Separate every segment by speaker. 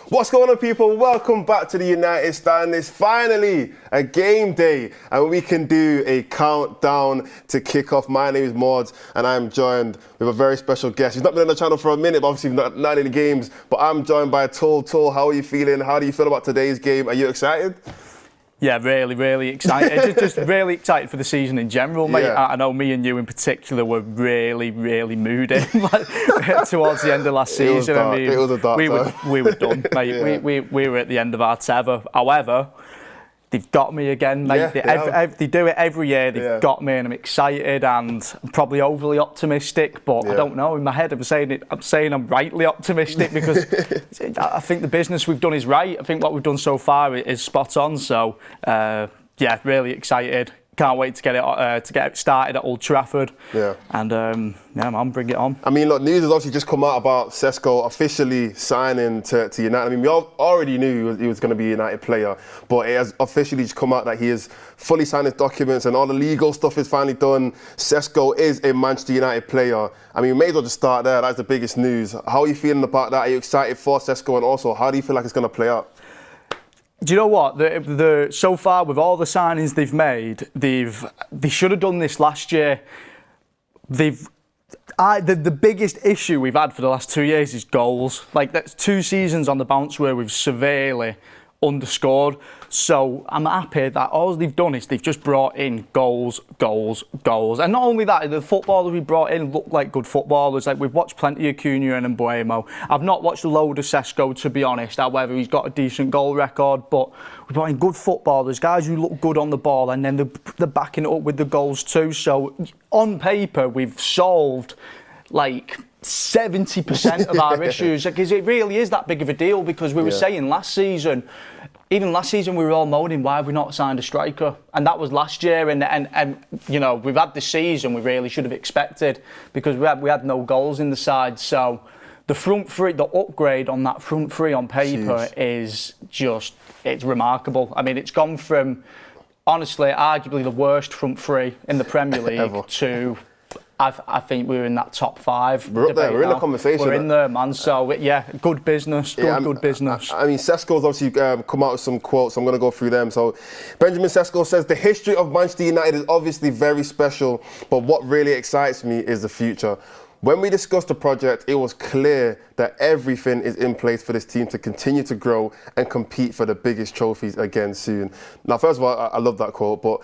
Speaker 1: What's going on, people? Welcome back to the United Stand. It's finally a game day and we can do a countdown to kickoff. My name is Mordzs and I'm joined with a very special guest. He's not been on the channel for a minute, but obviously not in the games, but I'm joined by Tul. Tul, how are you feeling? How do you feel about today's game? Are you excited?
Speaker 2: Yeah, really excited. just really excited for the season in general, mate.
Speaker 1: Yeah.
Speaker 2: I know me and you in particular were really moody towards the end of last season.
Speaker 1: It was dark.
Speaker 2: I mean,
Speaker 1: it was a dark
Speaker 2: we were done, mate.
Speaker 1: Yeah.
Speaker 2: We were at the end of our tether. However, they've got me again, mate.
Speaker 1: Yeah,
Speaker 2: they do it every year. They've got me, and I'm excited, and I'm probably overly optimistic. But I don't know. In my head, I'm saying I'm rightly optimistic because I think the business we've done is right. I think what we've done so far is spot on. So yeah, really excited. Can't wait to get it started at Old Trafford. Yeah. And yeah, man, bring it on.
Speaker 1: I mean, look, news has obviously just come out about Sesko officially signing to United. I mean, we already knew he was going to be a United player, but it has officially just come out that he is fully signed his documents and all the legal stuff is finally done. Sesko is a Manchester United player. I mean, we may as well just start there. That's the biggest news. How are you feeling about that? Are you excited for Sesko? And also, how do you feel like it's going to play out?
Speaker 2: Do you know what? So far, with all the signings they've made, they should have done this last year. The biggest issue we've had for the last 2 years is goals. Like, that's 2 seasons on the bounce where we've severely underscored. So I'm happy that all they've done is they've just brought in goals. And not only that, the footballers we brought in look like good footballers. Like, we've watched plenty of Cunha and Mbuemo. I've not watched a load of Sesko, to be honest, however he's got a decent goal record, but we brought in good footballers, guys who look good on the ball, and then they're backing it up with the goals too. So on paper, we've solved like 70% of our issues, because it really is that big of a deal, because we were saying last season we were all moaning, why have we not signed a striker? And that was last year, and you know, we've had the season we really should have expected, because we had no goals in the side. So the front three, the upgrade on that front three on paper is just, it's remarkable. I mean, it's gone from, honestly, arguably the worst front three in the Premier League to, I think we're in that top 5.
Speaker 1: We're up there, we're in the conversation.
Speaker 2: We're in there, man. So, yeah, good business, good business.
Speaker 1: I mean, Sesko's obviously come out with some quotes. I'm going to go through them. So, Benjamin Sesko says, the history of Manchester United is obviously very special, but what really excites me is the future. When we discussed the project, it was clear that everything is in place for this team to continue to grow and compete for the biggest trophies again soon. Now, first of all, I love that quote, but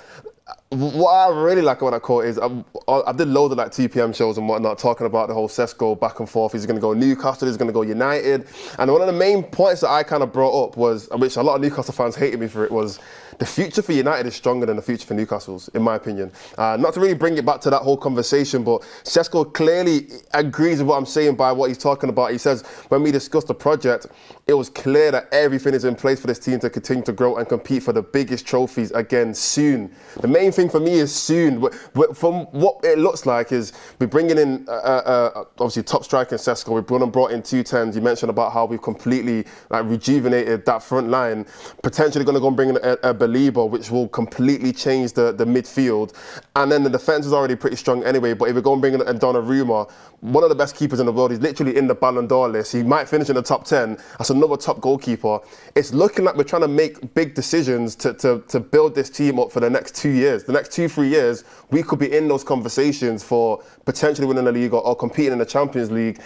Speaker 1: what I really like about that quote is I did loads of like 2 PM shows and whatnot talking about the whole Sesko back and forth. He's going to go Newcastle, he's going to go United. And one of the main points that I kind of brought up was, which a lot of Newcastle fans hated me for it, was the future for United is stronger than the future for Newcastle's, in my opinion. Not to really bring it back to that whole conversation, but Sesko clearly agrees with what I'm saying by what he's talking about. He says, when we discussed the project, it was clear that everything is in place for this team to continue to grow and compete for the biggest trophies again soon. The main thing for me is soon. From what it looks like is we're bringing in obviously top striker in Sesko. We've brought in 2 10s. You mentioned about how we've completely rejuvenated that front line. Potentially going to go and bring in a Belieber, which will completely change the midfield. And then the defence is already pretty strong anyway. But if we're going to bring in Donnarumma, one of the best keepers in the world, he's literally in the Ballon d'Or list. He might finish in the top 10. That's another top goalkeeper. It's looking like we're trying to make big decisions to build this team up for the next 2 years. The next 2-3 years, we could be in those conversations for potentially winning the league or competing in the Champions League.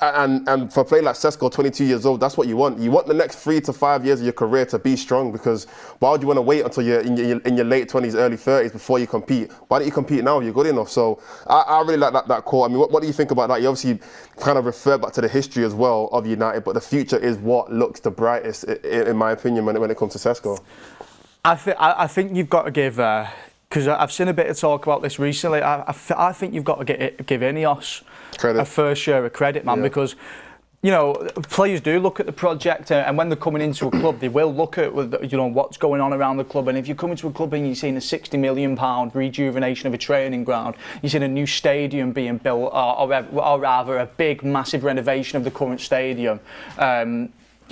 Speaker 1: And for a player like Sesko, 22 years old, that's what you want. You want the next 3 to 5 years of your career to be strong, because why would you want to wait until you're in your late 20s, early 30s before you compete? Why don't you compete now? You're good enough. So I really like that quote. I mean, what do you think about that? You obviously kind of refer back to the history as well of United, but the future is what looks the brightest, in my opinion, when it comes to Sesko.
Speaker 2: I think you've got to give, because I've seen a bit of talk about this recently, I think you've got to give INEOS a fair share of credit, man, because, you know, players do look at the project, and when they're coming into a club, they will look at, you know, what's going on around the club. And if you come into a club and you're seeing a £60 million rejuvenation of a training ground, you're seeing a new stadium being built, or rather a big, massive renovation of the current stadium,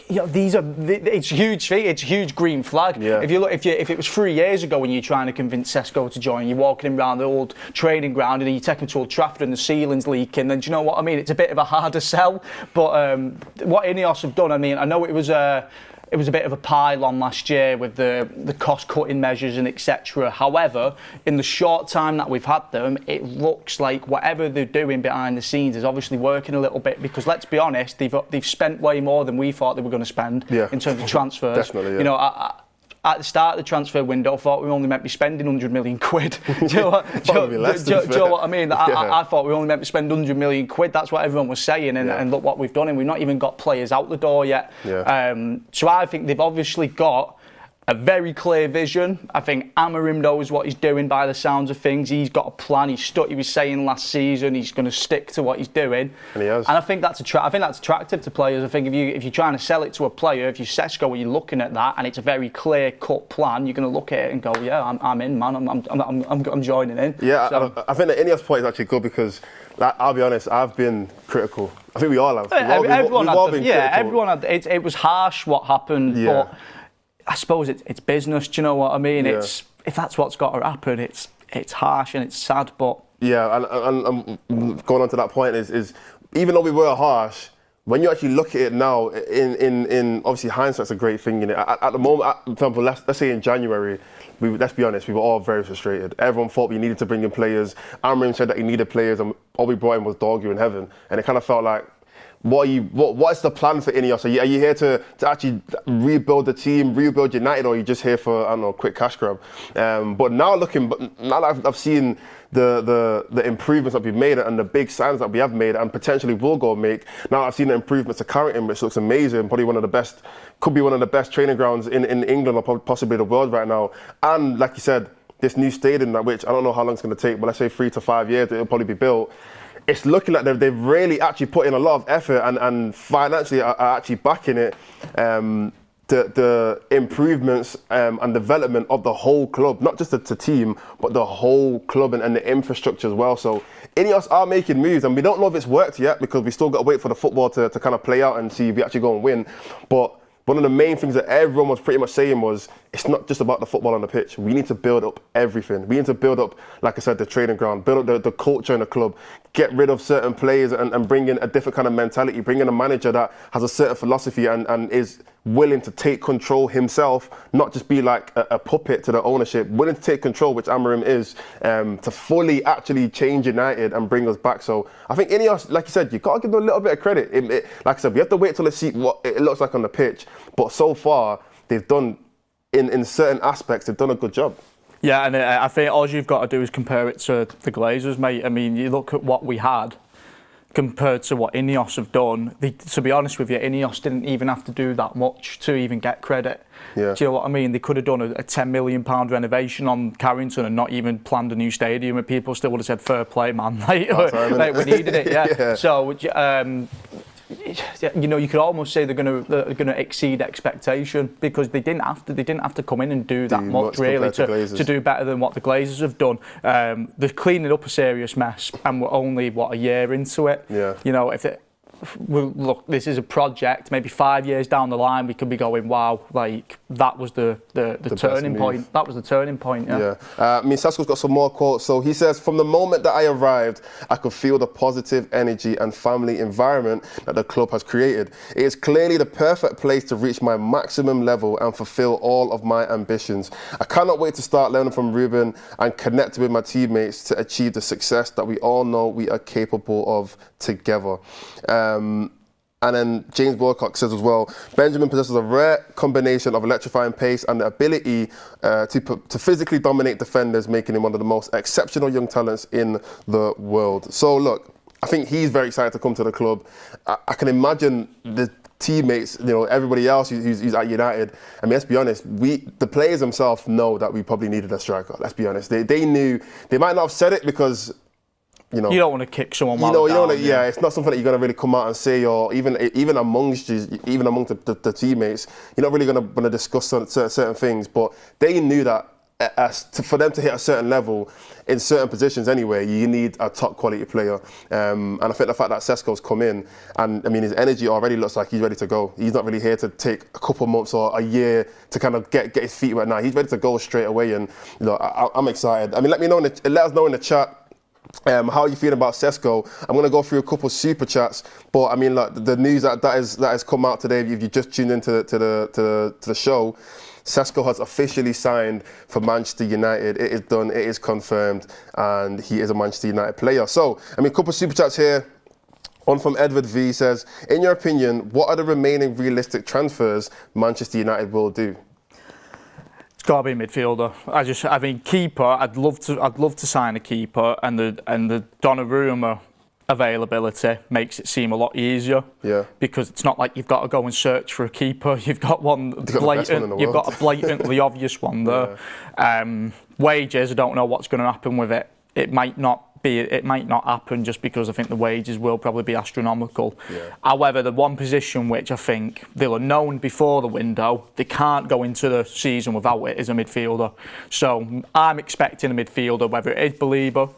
Speaker 2: it's huge. It's a huge green flag.
Speaker 1: Yeah.
Speaker 2: If you look, if it was 3 years ago when you're trying to convince Sesko to join, you're walking him around the old training ground and then you take him to Old Trafford and the ceiling's leaking, then do you know what I mean? It's a bit of a harder sell. But what INEOS have done, I mean, I know it was a bit of a pile-on last year with the cost-cutting measures and etc. However, in the short time that we've had them, it looks like whatever they're doing behind the scenes is obviously working a little bit, because let's be honest, they've spent way more than we thought they were going to spend in terms of transfers.
Speaker 1: Definitely, yeah.
Speaker 2: You know, at the start of the transfer window, I thought we only meant to be spending 100 million quid. Do you know what I mean? I thought we only meant to spend 100 million quid. That's what everyone was saying, and look what we've done, and we've not even got players out the door yet.
Speaker 1: Yeah.
Speaker 2: So I think they've obviously got a very clear vision. I think Amorim knows what he's doing by the sounds of things. He's got a plan. He was saying last season he's going to stick to what he's doing.
Speaker 1: And he has.
Speaker 2: And I think that's attractive to players. I think if you're trying to sell it to a player, if you're Sesko and you're looking at that and it's a very clear cut plan, you're going to look at it and go, yeah, I'm in, man. I'm joining in.
Speaker 1: Yeah,
Speaker 2: so,
Speaker 1: I think the INEOS point is actually good because, I'll be honest, I've been critical. I think we all have.
Speaker 2: Everyone
Speaker 1: been critical.
Speaker 2: everyone had. It was harsh what happened, but I suppose it's business. Do you know what I mean?
Speaker 1: Yeah.
Speaker 2: If that's what's got to happen, it's harsh and it's sad, but
Speaker 1: yeah. And going on to that point is even though we were harsh, when you actually look at it now, in obviously hindsight's a great thing. You know, at the moment, for example, let's say in January, let's be honest, we were all very frustrated. Everyone thought we needed to bring in players. Amorim said that he needed players, and all we brought in was dog you in heaven, and it kind of felt like, what is the plan for INEOS? Are you here to actually rebuild the team, rebuild United, or are you just here for, I don't know, a quick cash grab? But now that I've seen the improvements that we've made and the big signs that we have made and potentially will go make, now I've seen the improvements to Carrington, which looks amazing, probably could be one of the best training grounds in England or possibly the world right now. And like you said, this new stadium, which I don't know how long it's going to take, but let's say 3 to 5 years, it'll probably be built. It's looking like they've really actually put in a lot of effort and financially are actually backing it, the improvements and development of the whole club, not just the team, but the whole club and the infrastructure as well. So INEOS are making moves, and we don't know if it's worked yet because we still got to wait for the football to kind of play out and see if we actually go and win. But one of the main things that everyone was pretty much saying was, it's not just about the football on the pitch. We need to build up everything. We need to build up, like I said, the training ground, build up the culture in the club, get rid of certain players and bring in a different kind of mentality, bring in a manager that has a certain philosophy and is willing to take control himself, not just be like a puppet to the ownership, willing to take control, which Amorim is, to fully actually change United and bring us back. So I think INEOS, like you said, you got to give them a little bit of credit. Like I said, we have to wait till they see what it looks like on the pitch. But so far, they've done, in certain aspects, they've done a good job.
Speaker 2: Yeah, and I think all you've got to do is compare it to the Glazers, mate. I mean, you look at what we had compared to what INEOS have done. To be honest with you, INEOS didn't even have to do that much to even get credit.
Speaker 1: Yeah.
Speaker 2: Do you know what I mean? They could have done a £10 million renovation on Carrington and not even planned a new stadium, and people still would have said, fair play, man. Like we needed it, yeah. So, you know, you could almost say they're going to exceed expectation, because they didn't have to come in and do that much really to do better than what the Glazers have done. They're cleaning up a serious mess, and we're only a year into it.
Speaker 1: Yeah.
Speaker 2: You know, look, this is a project. Maybe 5 years down the line, we could be going, wow, like that was the turning point. That was the turning point. Yeah.
Speaker 1: I mean, Sesko's got some more quotes. So he says, from the moment that I arrived, I could feel the positive energy and family environment that the club has created. It is clearly the perfect place to reach my maximum level and fulfill all of my ambitions. I cannot wait to start learning from Ruben and connect with my teammates to achieve the success that we all know we are capable of together. And then James Wilcox says as well, Benjamin possesses a rare combination of electrifying pace and the ability to physically dominate defenders, making him one of the most exceptional young talents in the world. So look, I think he's very excited to come to the club. I can imagine the teammates, you know, everybody else who's at United. I mean, let's be honest, the players themselves know that we probably needed a striker. Let's be honest. They knew, they might not have said it because, you know,
Speaker 2: you don't want to kick someone.
Speaker 1: Yeah, it's not something that you're going to really come out and say, or even among the teammates, you're not really going to discuss certain things. But they knew that for them to hit a certain level in certain positions anyway, you need a top quality player. And I think the fact that Sesko's come in, and I mean, his energy already looks like he's ready to go. He's not really here to take a couple of months or a year to kind of get his feet wet. Now he's ready to go straight away, and you know, I'm excited. I mean, let us know in the chat. How are you feeling about Sesko? I'm going to go through a couple of super chats, but I mean, like the news that has come out today. If you just tuned into the show, Sesko has officially signed for Manchester United. It is done. It is confirmed, and he is a Manchester United player. So, I mean, a couple of super chats here. One from Edward V says, in your opinion, what are the remaining realistic transfers Manchester United will do?
Speaker 2: It's got to be a midfielder. I mean, keeper. I'd love to sign a keeper, and the Donnarumma availability makes it seem a lot easier. Yeah. Because it's not like you've got to go and search for a keeper. You've got one blatant. You've got a blatantly obvious one there. Yeah. Wages. I don't know what's going to happen with it. It might not happen just because I think the wages will probably be astronomical. Yeah. However, the one position which I think they'll have known before the window, they can't go into the season without it, is a midfielder. So I'm expecting a midfielder, whether it is Belieber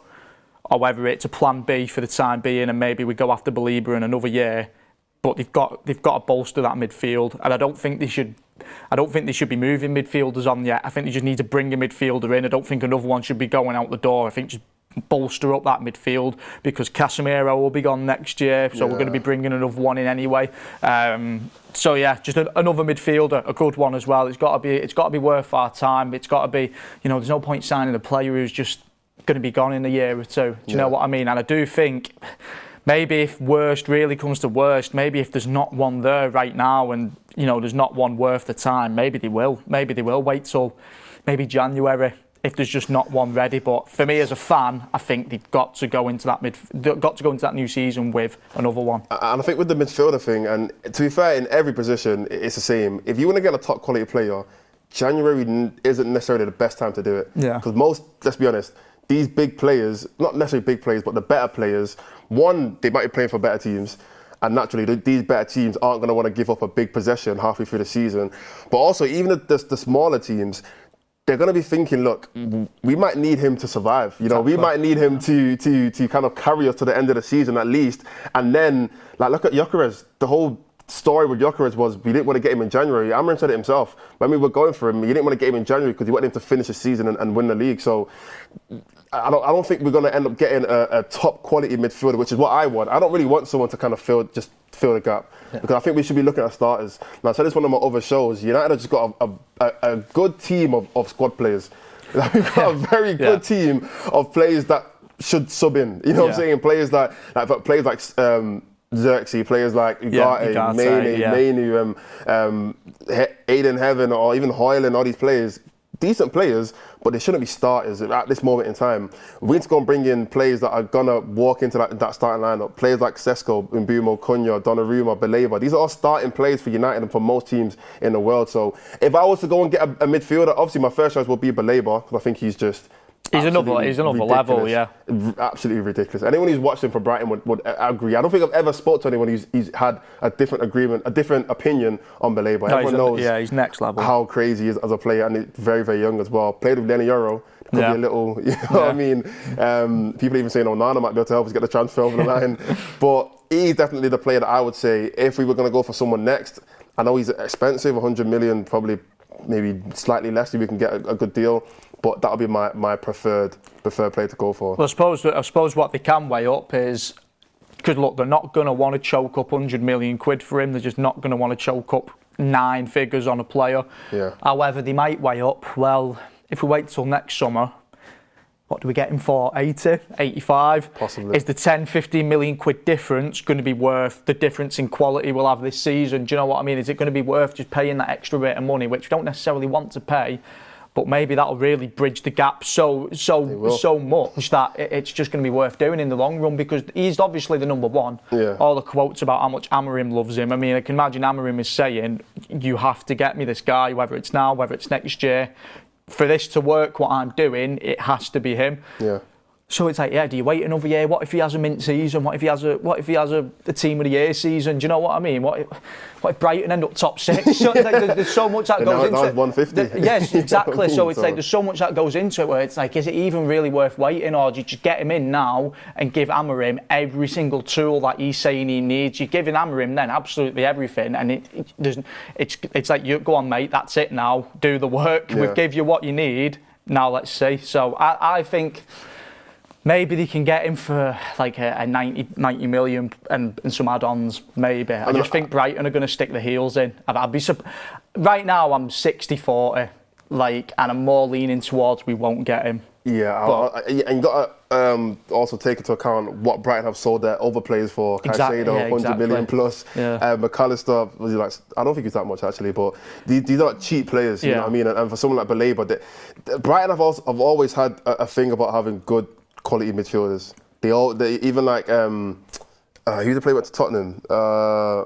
Speaker 2: or whether it's a plan B for the time being, and maybe we go after Belieber in another year. But they've got to bolster that midfield, and I don't think they should be moving midfielders on yet. I think they just need to bring a midfielder in. I don't think another one should be going out the door. I think just bolster up that midfield, because Casemiro will be gone next year, so we're going to be bringing another one in anyway. So yeah, just another midfielder, a good one as well. It's got to be worth our time. It's got to be, you know, there's no point signing a player who's just going to be gone in a year or two. Do you know what I mean? And I do think maybe if worst really comes to worst, maybe if there's not one there right now, and you know there's not one worth the time, maybe they will wait till maybe January, if there's just not one ready. But for me as a fan, I think they've got to go into that new season with another one.
Speaker 1: And I think with the midfielder thing, and to be fair, in every position it's the same. If you want to get a top quality player, January isn't necessarily the best time to do it. Yeah. Because let's be honest, these big players, not necessarily big players, but the better players, one, they might be playing for better teams. And naturally, these better teams aren't going to want to give up a big possession halfway through the season. But also, even the smaller teams, they're going to be thinking, look, we might need him to survive. You know, we might need him to kind of carry us to the end of the season at least. And then, like, look at Gyökeres. The whole story with Gyökeres was we didn't want to get him in January. Amorim said it himself. When we were going for him, you didn't want to get him in January because you wanted him to finish the season and win the league. So I don't think we're going to end up getting a top quality midfielder, which is what I want. I don't really want someone to kind of fill the gap, because I think we should be looking at starters. Now, I said this one of my other shows. United have just got a good team of squad players. We've got a very good team of players that should sub in. You know what I'm saying? Players like Xerxes, players like Ugarte, Mainu, Aiden Heaven, or even Højlund, all these players, decent players, but they shouldn't be starters at this moment in time. We need to go and bring in players that are going to walk into that starting lineup. Players like Sesko, Mbeumo, Cunha, Donnarumma, Belieber. These are all starting players for United and for most teams in the world. So if I was to go and get a midfielder, obviously my first choice would be Belieber, because I think he's another level, yeah. Absolutely ridiculous. Anyone who's watched him for Brighton would agree. I don't think I've ever spoke to anyone who's had a different opinion on Belieber. Everyone knows
Speaker 2: he's next level.
Speaker 1: How crazy he is as a player, and he's very, very young as well. Played with Lenny Euro. Could be a little, you know what I mean? People even saying Onana might be able to help us get the transfer over the line. But he's definitely the player that I would say, if we were going to go for someone next, I know he's expensive, 100 million, probably maybe slightly less if we can get a good deal. But that would be my preferred player to go for.
Speaker 2: Well, I suppose what they can weigh up is, because look, they're not going to want to choke up 100 million quid for him. They're just not going to want to choke up 9 figures on a player. Yeah. However, they might weigh up, well, if we wait till next summer, what do we get him for? 80, 85?
Speaker 1: Possibly.
Speaker 2: Is the 10, 15 million quid difference going to be worth the difference in quality we'll have this season? Do you know what I mean? Is it going to be worth just paying that extra bit of money, which we don't necessarily want to pay? But maybe that'll really bridge the gap so much that it's just going to be worth doing in the long run, because he's obviously the number one. Yeah. All the quotes about how much Amorim loves him. I mean, I can imagine Amorim is saying, you have to get me this guy, whether it's now, whether it's next year. For this to work, what I'm doing, it has to be him. Yeah. So it's like, yeah, do you wait another year? What if he has a mint season? What if he has a team of the year season? Do you know what I mean? What if Brighton end up top 6? So, like, there's so much that goes into it.
Speaker 1: 150.
Speaker 2: Yes, exactly. So it's like there's so much that goes into it where it's like, is it even really worth waiting, or do you just get him in now and give Amorim every single tool that he's saying he needs? You're giving Amorim then absolutely everything, and it's like, you go on, mate. That's it now. Do the work. Yeah. We've give you what you need. Now let's see. So I think. Maybe they can get him for like a 90 million and some add-ons, maybe. I just think Brighton are going to stick the heels in. I'd be right now I'm 60-40, like, and I'm more leaning towards we won't get him.
Speaker 1: Yeah, and you got to also take into account what Brighton have sold their other players for. Caicedo, 100 million plus. Yeah. McAllister, was like, I don't think he's that much actually, but these are cheap players, you know what I mean? And for someone like Baleba, Brighton have always had a thing about having good quality midfielders. They even like who's the player went to Tottenham? I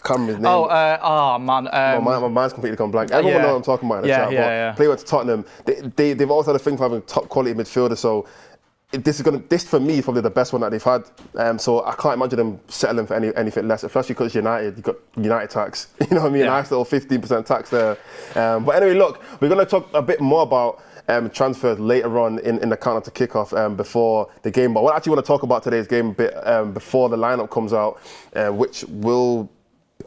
Speaker 1: can't remember his name. My mind's completely gone blank. Everyone knows what I'm talking about in the chat. Player went to Tottenham. They've always had a thing for having top quality midfielders. So this for me is probably the best one that they've had. So I can't imagine them settling for anything less, especially because United, you've got United tax. You know what I mean? Nice little 15% tax there. But anyway, look, we're going to talk a bit more about transfers later on in the countdown to kickoff before the game. But I actually want to talk about today's game a bit before the lineup comes out, which will.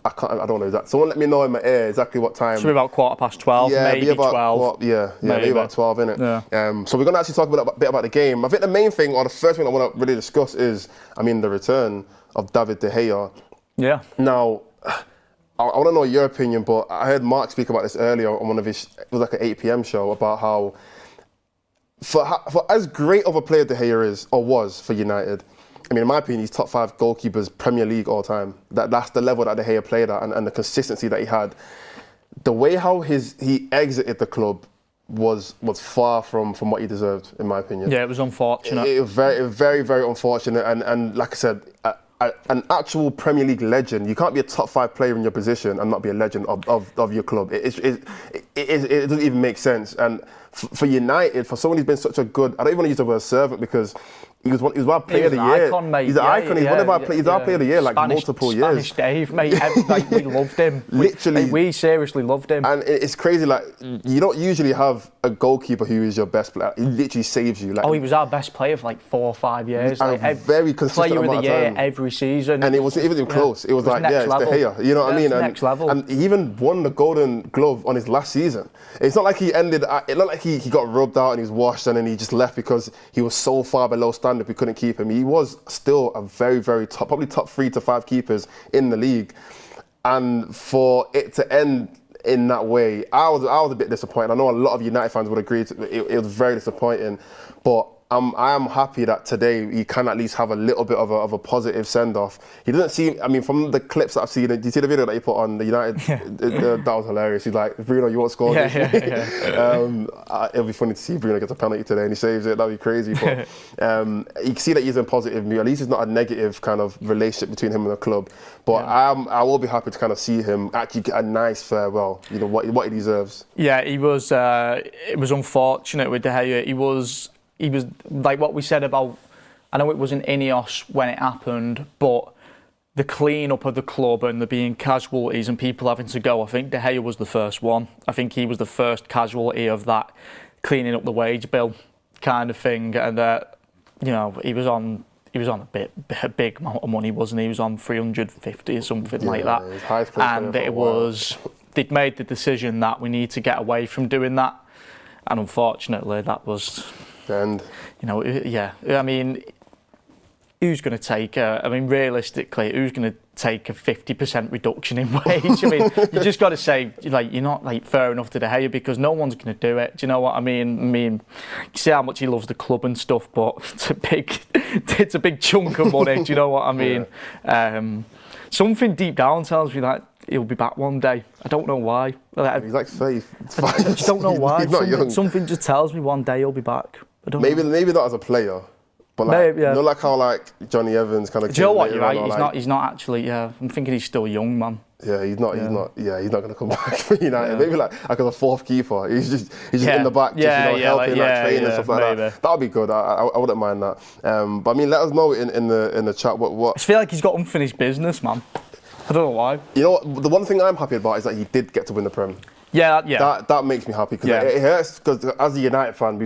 Speaker 1: I don't know exactly. Someone let me know in my ear exactly what time.
Speaker 2: Should be about 12:15, maybe
Speaker 1: about
Speaker 2: 12.
Speaker 1: Maybe about 12, innit?
Speaker 2: Yeah.
Speaker 1: So we're going to actually talk a bit about the game. I think the main thing, or the first thing I want to really discuss is, the return of David De Gea. Yeah. Now, I want to know your opinion, but I heard Mark speak about this earlier on one of his, it was like an 8 p.m. show, about how, for as great of a player De Gea is, or was for United, in my opinion, he's top 5 goalkeepers Premier League all time. That's the level that De Gea played at, and the consistency that he had. The way how he exited the club was far from what he deserved, in my opinion.
Speaker 2: Yeah, it was unfortunate.
Speaker 1: It was very, very unfortunate, and like I said, an actual Premier League legend. You can't be a top 5 player in your position and not be a legend of your club. It doesn't even make sense. And for United, for someone who's been such a good, I don't even want to use the word servant, because he was our player of the year.
Speaker 2: Icon, mate.
Speaker 1: He's an icon. He's one of our he's our player of the year, like multiple years.
Speaker 2: Spanish Dave, mate. We loved him.
Speaker 1: Literally,
Speaker 2: we seriously loved him.
Speaker 1: And it's crazy. Like, you don't usually have a goalkeeper who is your best player. He literally saves you. Like,
Speaker 2: he was our best player for like 4 or 5 years.
Speaker 1: Like, very consistent
Speaker 2: player
Speaker 1: amount
Speaker 2: of the
Speaker 1: of
Speaker 2: year
Speaker 1: time.
Speaker 2: every season.
Speaker 1: And it wasn't even close. It was like, it's De Gea. You know what I mean?
Speaker 2: Next level.
Speaker 1: And he even won the Golden Glove on his last season. It's not like he ended. It's not like he got rubbed out and he was washed and then he just left because he was so far below standard we couldn't keep him. He was still a very, very top, probably top 3 to 5 keepers in the league. And for it to end in that way, I was a bit disappointed. I know a lot of United fans would agree. It was very disappointing, but I am happy that today he can at least have a little bit of a positive send-off. He doesn't seem, from the clips that I've seen, did you see the video that he put on the United? That was hilarious. He's like, Bruno, you won't score this. It'll be funny to see Bruno get a penalty today and he saves it. That'd be crazy. But you can see that he's in positive mood. At least it's not a negative kind of relationship between him and the club. But I will be happy to kind of see him actually get a nice farewell, what he deserves. Yeah,
Speaker 2: he was, it was unfortunate with De Gea. He was like what we said about, I know it wasn't INEOS when it happened, but the clean up of the club and there being casualties and people having to go, I think De Gea was the first one. I think he was the first casualty of that cleaning up the wage bill kind of thing. And, he was on a big amount of money, wasn't he? He was on 350 or something like that. And they'd made the decision that we need to get away from doing that. And unfortunately, that was...
Speaker 1: And
Speaker 2: who's going to take realistically, who's going to take a 50% reduction in wage? You just got to say, you're not fair enough to De Gea, because no one's going to do it. Do you know what I mean? You see how much he loves the club and stuff, but it's a big chunk of money. Do you know what I mean? Something deep down tells me that he'll be back one day. I don't know why.
Speaker 1: He's like 35.
Speaker 2: I just don't know why.
Speaker 1: He's not young.
Speaker 2: Something just tells me one day he'll be back.
Speaker 1: Maybe not as a player, But like, you know, like how like Johnny Evans kind of.
Speaker 2: Do you know what? You're right. He's not actually. Yeah, I'm thinking he's still young, man.
Speaker 1: Yeah, he's not going to come back for United. Maybe like as a fourth keeper, he's just in the back, helping, training and stuff like that. That would be good. I wouldn't mind that. But I mean, let us know in the chat what. I
Speaker 2: feel like he's got unfinished business, man. I don't know why.
Speaker 1: You know what? The one thing I'm happy about is that he did get to win the Prem.
Speaker 2: Yeah.
Speaker 1: That makes me happy because it hurts. Because as a United fan,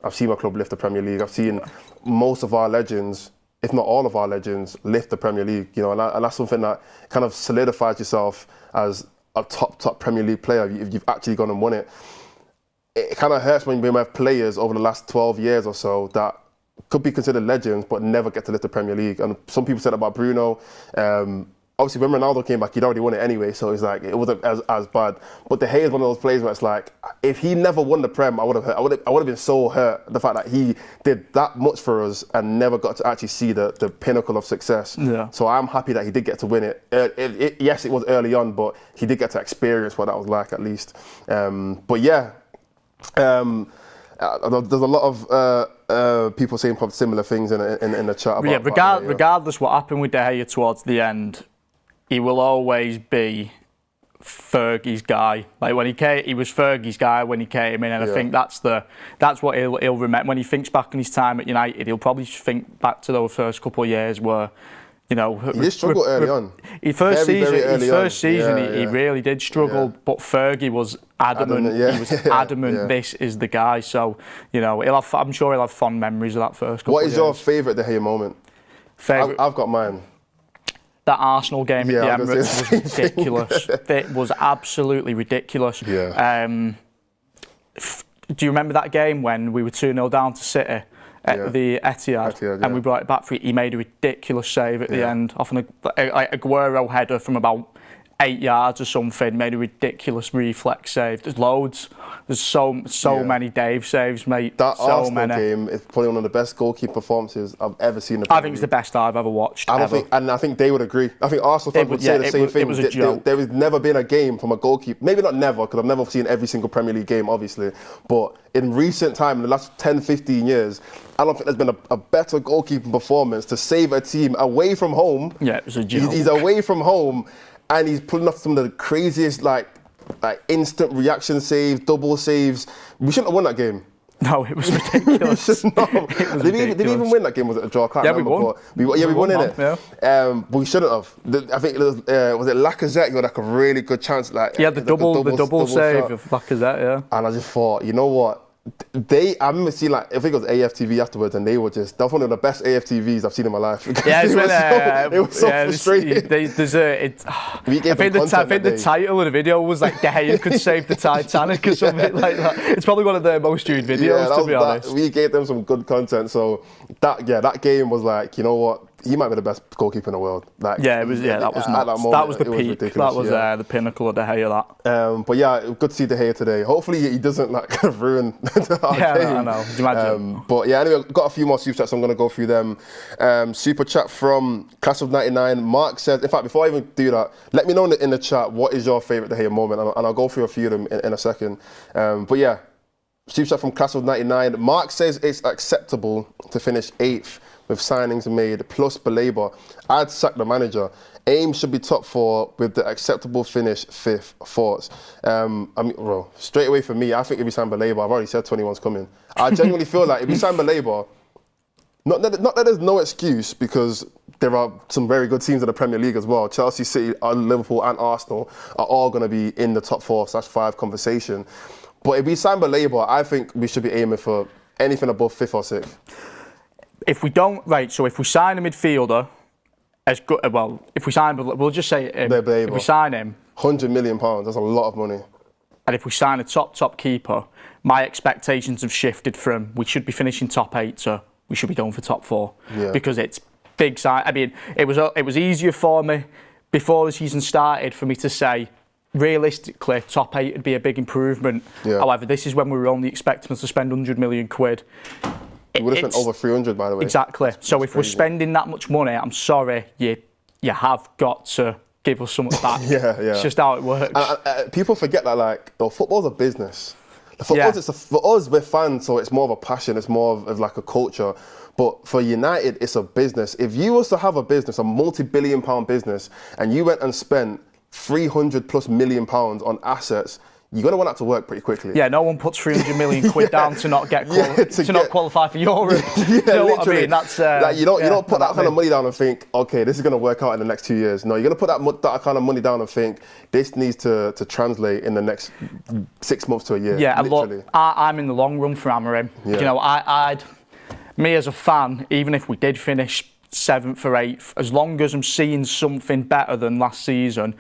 Speaker 1: I've seen my club lift the Premier League. I've seen most of our legends, if not all of our legends, lift the Premier League. You know, and that's something that kind of solidifies yourself as a top Premier League player if you've actually gone and won it. It kind of hurts when we have players over the last 12 years or so that could be considered legends but never get to lift the Premier League. And some people said about Bruno. Obviously, when Ronaldo came back, he'd already won it anyway, so it's like it wasn't as bad. But De Gea is one of those players where it's like, if he never won the Prem, I would have been so hurt the fact that he did that much for us and never got to actually see the pinnacle of success. Yeah. So I'm happy that he did get to win it. Yes, it was early on, but he did get to experience what that was like at least. But yeah, there's a lot of people saying probably similar things in the chat about.
Speaker 2: Regardless what happened with De Gea towards the end, he will always be Fergie's guy. Like when he was Fergie's guy when he came in, and I think that's what he'll remember when he thinks back on his time at United. He'll probably think back to those first couple of years where, you know,
Speaker 1: he did struggle early on.
Speaker 2: His first season, he really did struggle. Yeah. But Fergie was adamant. He was adamant. This is the guy. So, you know, I'm sure he'll have fond memories of that first couple of years.
Speaker 1: What is your favourite De Gea moment? I've got mine.
Speaker 2: That Arsenal game at the Emirates was ridiculous. It was absolutely ridiculous. Yeah. Do you remember that game when we were 2-0 down to City at the Etihad and we brought it back for it? He made a ridiculous save at the end off an Aguero header from about 8 yards or something, made a ridiculous reflex save. There's loads. There's so many Dave saves, mate.
Speaker 1: That Arsenal game is probably one of the best goalkeeper performances I've ever seen.
Speaker 2: I think it's the best I've ever watched.
Speaker 1: I think they would agree. I think Arsenal fans would say the same thing.
Speaker 2: It was a joke.
Speaker 1: There has never been a game from a goalkeeper, maybe not never, because I've never seen every single Premier League game, obviously, but in recent time, in the last 10, 15 years, I don't think there's been a better goalkeeping performance to save a team away from home.
Speaker 2: Yeah, it was a joke.
Speaker 1: He's away from home, and he's pulling off some of the craziest, like instant reaction saves, double saves. We shouldn't have won that game.
Speaker 2: No, it was ridiculous.
Speaker 1: Did we even win that game? Was it a draw? I can't remember. We won it. Yeah. But we shouldn't have. I think it was it Lacazette who had like a really good chance. Like
Speaker 2: he had the double save of Lacazette, yeah.
Speaker 1: And I just thought, you know what? I remember seeing like, I think it was AFTV afterwards, and that was one of the best AFTVs I've seen in my life.
Speaker 2: Yeah,
Speaker 1: it was so frustrating.
Speaker 2: I think the title of the video was like De Gea could save the Titanic or something like that. It's probably one of their most viewed videos, to be honest.
Speaker 1: We gave them some good content, so that game was like, you know what? He might be the best goalkeeper in the world. Like,
Speaker 2: that was nuts. That was the peak. That was the pinnacle of De Gea.
Speaker 1: But yeah, good to see De Gea today. Hopefully he doesn't like ruin our game.
Speaker 2: I know. Do you imagine?
Speaker 1: But yeah, anyway, got a few more super chats. So I'm going to go through them. Super chat from Class of '99. Mark says, in fact, before I even do that, let me know in the chat what is your favourite De Gea moment, and I'll go through a few of them in a second. But yeah, super chat from Class of '99. Mark says it's acceptable to finish 8th. With signings made plus Belabor, I'd sack the manager. Aim should be top 4 with the acceptable finish 5th. Thoughts? Straight away for me, I think if we sign Belabor, I've already said 21's coming. I genuinely feel like if we sign Belabor, not that there's no excuse, because there are some very good teams in the Premier League as well. Chelsea, City, Liverpool and Arsenal are all going to be in the top 4/5 conversation. But if we sign Belabor, I think we should be aiming for anything above 5th or 6th.
Speaker 2: If we don't, so if we sign a midfielder, we'll just say if we sign him,
Speaker 1: £100 million, that's a lot of money.
Speaker 2: And if we sign a top keeper, my expectations have shifted from we should be finishing top 8 to we should be going for top 4. Yeah. Because it's big sign. I mean, it was easier for me before the season started for me to say, realistically, top 8 would be a big improvement. Yeah. However, this is when we were only expecting us to spend £100 million.
Speaker 1: We would have spent over 300, by the way.
Speaker 2: Exactly. So if we're spending that much money, I'm sorry, you have got to give us something back.
Speaker 1: Yeah.
Speaker 2: It's just how it works.
Speaker 1: People forget that, football's a business. For us, we're fans, so it's more of a passion. It's more of like a culture. But for United, it's a business. If you was to have a business, a multi-billion-pound business, and you went and spent 300 plus million pounds on assets, you're going to want that to work pretty quickly.
Speaker 2: Yeah, no one puts 300 million quid down to not get not qualify for Europe. You know what I mean? That's
Speaker 1: like you don't put that kind of money down and think, okay, this is going to work out in the next 2 years. No, you're going to put that kind of money down and think this needs to translate in the next 6 months to a year.
Speaker 2: Yeah, and look, I'm in the long run for Amorim. Yeah. You know, me as a fan, even if we did finish 7th or 8th, as long as I'm seeing something better than last season,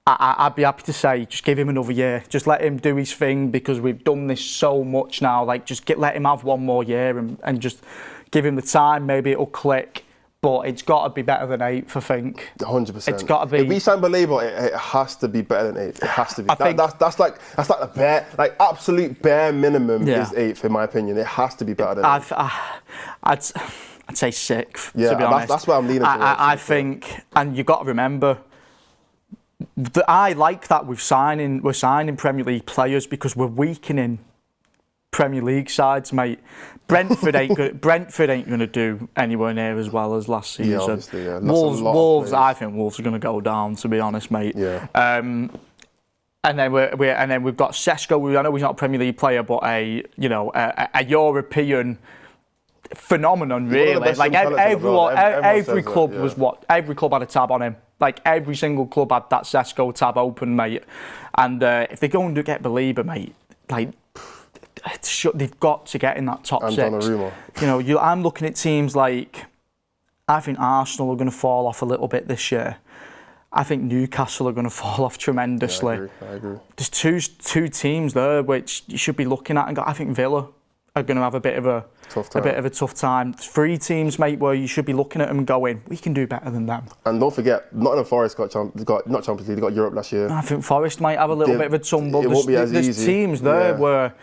Speaker 2: I'd be happy to say, just give him another year. Just let him do his thing, because we've done this so much now. Like, just let him have one more year and just give him the time. Maybe it'll click. But it's got to be better than 8th, I think.
Speaker 1: 100%.
Speaker 2: It's got to be.
Speaker 1: If we sign Baleba, it has to be better than 8th. It has to be. That's like the bare, like absolute bare minimum is 8th, in my opinion. It has to be better than 8th.
Speaker 2: I'd say 6th,
Speaker 1: yeah,
Speaker 2: to be honest.
Speaker 1: That's where I'm leaning towards.
Speaker 2: I think, and you've got to remember, I like that we're signing Premier League players, because we're weakening Premier League sides, mate. Brentford ain't going to do anywhere near as well as last season.
Speaker 1: Yeah, obviously, yeah.
Speaker 2: Wolves, I think Wolves are going to go down, to be honest, mate.
Speaker 1: Yeah.
Speaker 2: And then we've got Sesko. I know he's not a Premier League player, but a European phenomenon, really. Like every club had a tab on him. Like every single club had that Sesko tab open, mate. And if they go and get Baleba, mate, like they've got to get in that top 6.
Speaker 1: Donnarumma.
Speaker 2: You know, I'm looking at teams like, I think Arsenal are going to fall off a little bit this year. I think Newcastle are going to fall off tremendously.
Speaker 1: Yeah, I agree.
Speaker 2: There's two teams there which you should be looking at, and I think Villa are going to have a bit of a tough time. 3 teams, mate, where you should be looking at them and going, we can do better than them.
Speaker 1: And don't forget, Nottingham Forest got not Champions League, they got Europe last year.
Speaker 2: I think Forest might have a little bit of a tumble.
Speaker 1: It won't be as easy.
Speaker 2: There's teams there where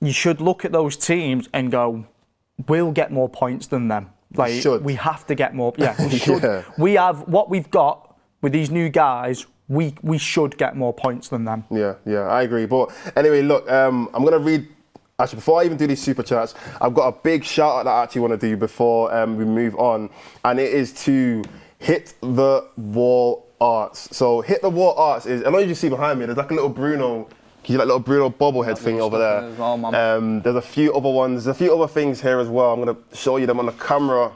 Speaker 2: you should look at those teams and go, we'll get more points than them. Like, we have to get more. Yeah, we should. Yeah. We have what we've got with these new guys. We should get more points than them. Yeah,
Speaker 1: I agree. But anyway, look, I'm going to read. Actually, before I even do these super chats, I've got a big shout out that I actually want to do before we move on, and it is to Hit the Wall Arts. So Hit the Wall Arts is, I know you see behind me, there's like a little Bruno bobblehead thing over there.
Speaker 2: Well,
Speaker 1: there's a few other ones, there's a few other things here as well. I'm going to show you them on the camera.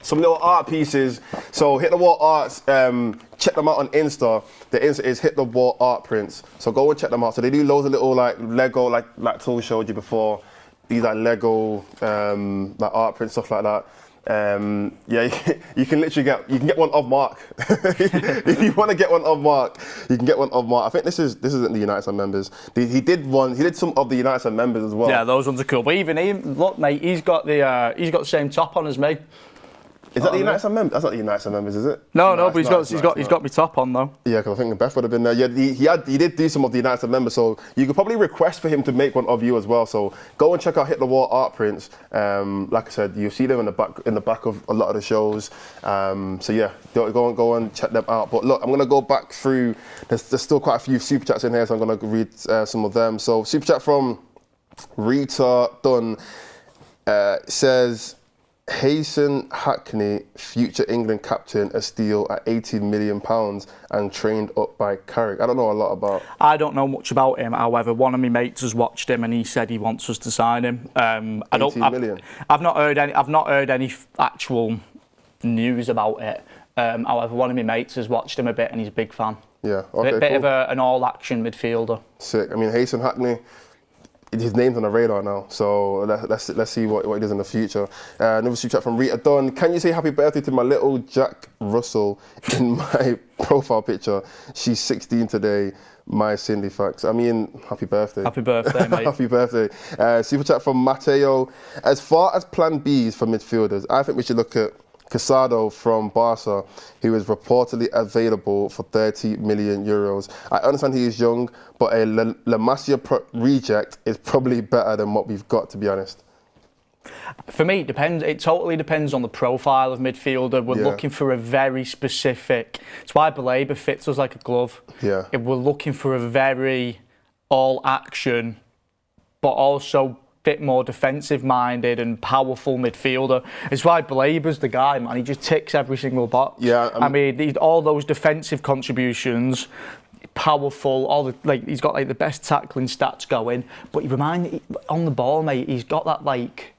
Speaker 1: Some little art pieces. So Hit the Wall Arts, check them out on Insta. The Insta is Hit the Wall Art Prints. So go and check them out. So they do loads of little like Lego, like Tul showed you before. These like Lego, like art prints, stuff like that. You can literally get one of Mark. If you want to get one of Mark, you can get one of Mark. I think this isn't the United members. He did some of the United members as well.
Speaker 2: Yeah, those ones are cool. But even look, mate, he's got the same top on as me.
Speaker 1: Is that the United members? That's not the United members, is it?
Speaker 2: No, but he's got me top on though.
Speaker 1: Yeah, because I think Beth would have been there. Yeah, he did do some of the United members, so you could probably request for him to make one of you as well. So go and check out Hit the Wall art prints. Like I said, you see them in the back of a lot of the shows. So yeah, go and check them out. But look, I'm gonna go back through. There's still quite a few super chats in here, so I'm gonna read some of them. So super chat from Rita Dunn says, Hasten Hackney, future England captain, a steal at £18 million and trained up by Carrick. I don't know a lot about. I
Speaker 2: don't know much about him. However, one of my mates has watched him and he said he wants us to sign him.
Speaker 1: 18 million.
Speaker 2: I've not heard any actual news about it. However, one of my mates has watched him a bit and he's a big fan.
Speaker 1: Yeah, okay,
Speaker 2: bit of an all-action midfielder.
Speaker 1: Sick. I mean, Hasten Hackney, his name's on the radar now, so let's see what he does in the future. Another super chat from Rita Dunn. Can you say happy birthday to my little Jack Russell in my profile picture? She's 16 today. My Cindy facts. I mean, happy birthday.
Speaker 2: Happy birthday, mate.
Speaker 1: Happy birthday. Super chat from Mateo. As far as plan Bs for midfielders, I think we should look at Casado from Barca, who is reportedly available for €30 million. I understand he is young, but a La Masia reject is probably better than what we've got, to be honest.
Speaker 2: For me, it depends. It totally depends on the profile of midfielder. We're looking for a very specific. It's why Baleba fits us like a glove.
Speaker 1: Yeah.
Speaker 2: We're looking for a very all-action, but also bit more defensive-minded and powerful midfielder. It's why Belaber's the guy, man. He just ticks every single box.
Speaker 1: Yeah,
Speaker 2: I mean, all those defensive contributions, powerful. He's got like the best tackling stats going. But on the ball, mate, he's got that like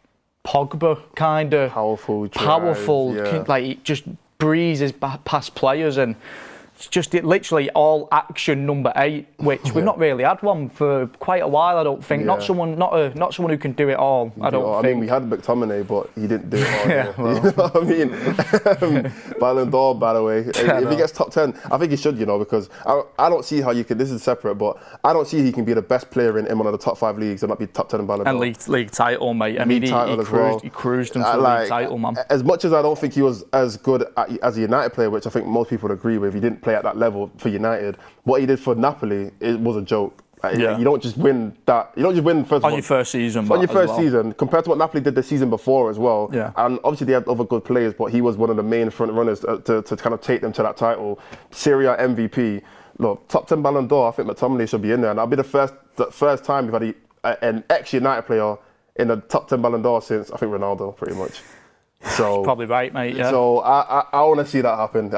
Speaker 2: Pogba kind of powerful,
Speaker 1: yeah.
Speaker 2: Like he just breezes past players and. It's just literally all action number 8, which we've not really had one for quite a while. I don't think. Not someone who can do it all. I mean,
Speaker 1: we had McTominay, but he didn't do it all.
Speaker 2: Yeah, well.
Speaker 1: You know what I mean? Ballon d'Or, by the way. If he gets top 10, I think he should. Because I don't see how you can. This is separate, but I don't see he can be the best player in one of the top 5 leagues and not be top 10 in Ballon d'Or.
Speaker 2: And league title, mate. I mean, he cruised into the league title, man.
Speaker 1: As much as I don't think he was as good as a United player, which I think most people would agree with, he didn't play at that level for United. What he did for Napoli, it was a joke. You don't just win that. You don't just win
Speaker 2: on your first season.
Speaker 1: On your first season, compared to what Napoli did the season before as well.
Speaker 2: Yeah.
Speaker 1: And obviously they had other good players, but he was one of the main front runners to kind of take them to that title. Serie A MVP. Look, top 10 Ballon d'Or. I think McTominay should be in there, and that'll be the first time we've had an ex-United player in the top 10 Ballon d'Or since I think Ronaldo, pretty much. So
Speaker 2: probably right, mate. Yeah.
Speaker 1: So I want to see that happen.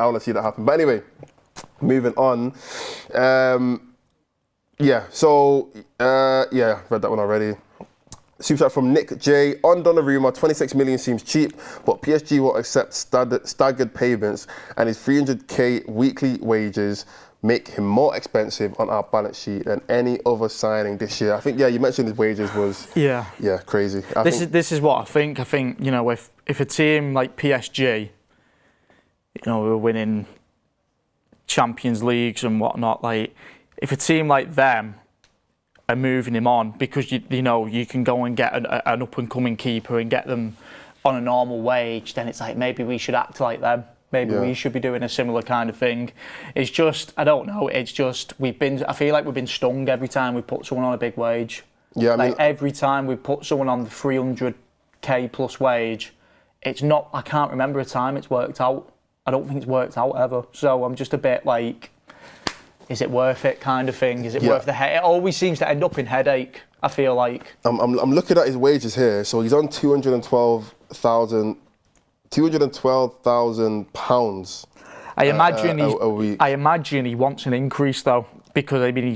Speaker 1: But anyway. Moving on, read that one already. Super chat from Nick J. On Donnarumma, 26 million seems cheap, but PSG will accept staggered payments, and his 300k weekly wages make him more expensive on our balance sheet than any other signing this year. I think, you mentioned his wages was crazy.
Speaker 2: This is what I think. I think, if a team like PSG, we're winning Champions Leagues and whatnot, like if a team like them are moving him on because you can go and get an up and coming keeper and get them on a normal wage, then it's like maybe we should act like them. Maybe we should be doing a similar kind of thing. It's just, I don't know. It's just I feel like we've been stung every time we put someone on a big wage.
Speaker 1: Yeah,
Speaker 2: every time we put someone on the 300k plus wage, it's not. I can't remember a time it's worked out. I don't think it's worked out ever. So I'm just a bit like, is it worth it kind of thing? Is it worth the headache? It always seems to end up in headache, I feel like.
Speaker 1: I'm looking at his wages here. So he's on £212,000 a week.
Speaker 2: I imagine he wants an increase though, because I mean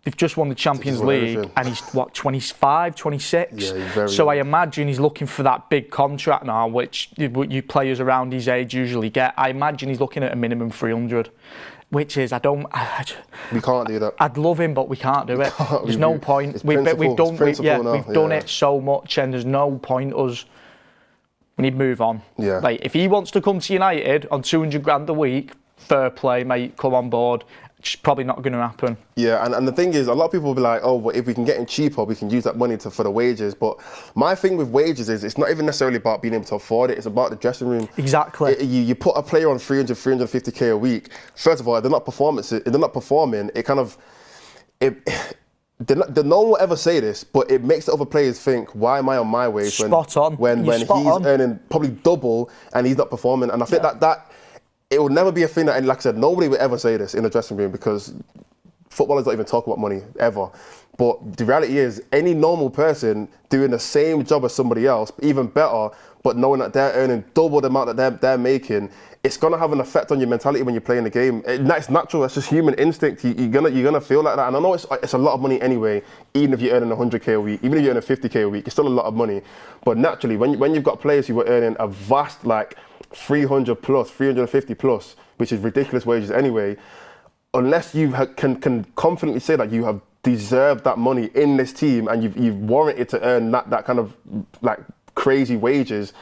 Speaker 2: they've just won the Champions League and he's 25, 26.
Speaker 1: Yeah, he's very
Speaker 2: so I imagine he's looking for that big contract now, which you players around his age usually get. I imagine he's looking at a minimum 300, which is
Speaker 1: we can't do that.
Speaker 2: I'd love him, but we can't do it. There's no point. We've done it so much, and there's no point us. We need to move on.
Speaker 1: Yeah.
Speaker 2: Like if he wants to come to United on 200 grand a week, fair play, mate. Come on board. It's probably not going to happen.
Speaker 1: Yeah, and the thing is, a lot of people will be like, oh, well, if we can get him cheaper, we can use that money for the wages. But my thing with wages is it's not even necessarily about being able to afford it. It's about the dressing room.
Speaker 2: Exactly.
Speaker 1: You put a player on 350k a week. First of all, they're not performing. It kind of... no one will ever say this, but it makes the other players think, why am I on my wage when he's earning probably double and he's not performing? And I think that it will never be a thing that, and like I said, nobody will ever say this in the dressing room because footballers don't even talk about money ever. But the reality is, any normal person doing the same job as somebody else, even better, but knowing that they're earning double the amount that they're making, it's gonna have an effect on your mentality when you're playing the game. It's natural. That's just human instinct. You're gonna feel like that. And I know it's a lot of money anyway. Even if you're earning 100k a week, even if you're earning 50k a week, it's still a lot of money. But naturally, when you've got players who are earning a vast 300 plus, 350 plus, which is ridiculous wages anyway, unless you can confidently say that you have deserved that money in this team and you've warranted to earn that kind of crazy wages,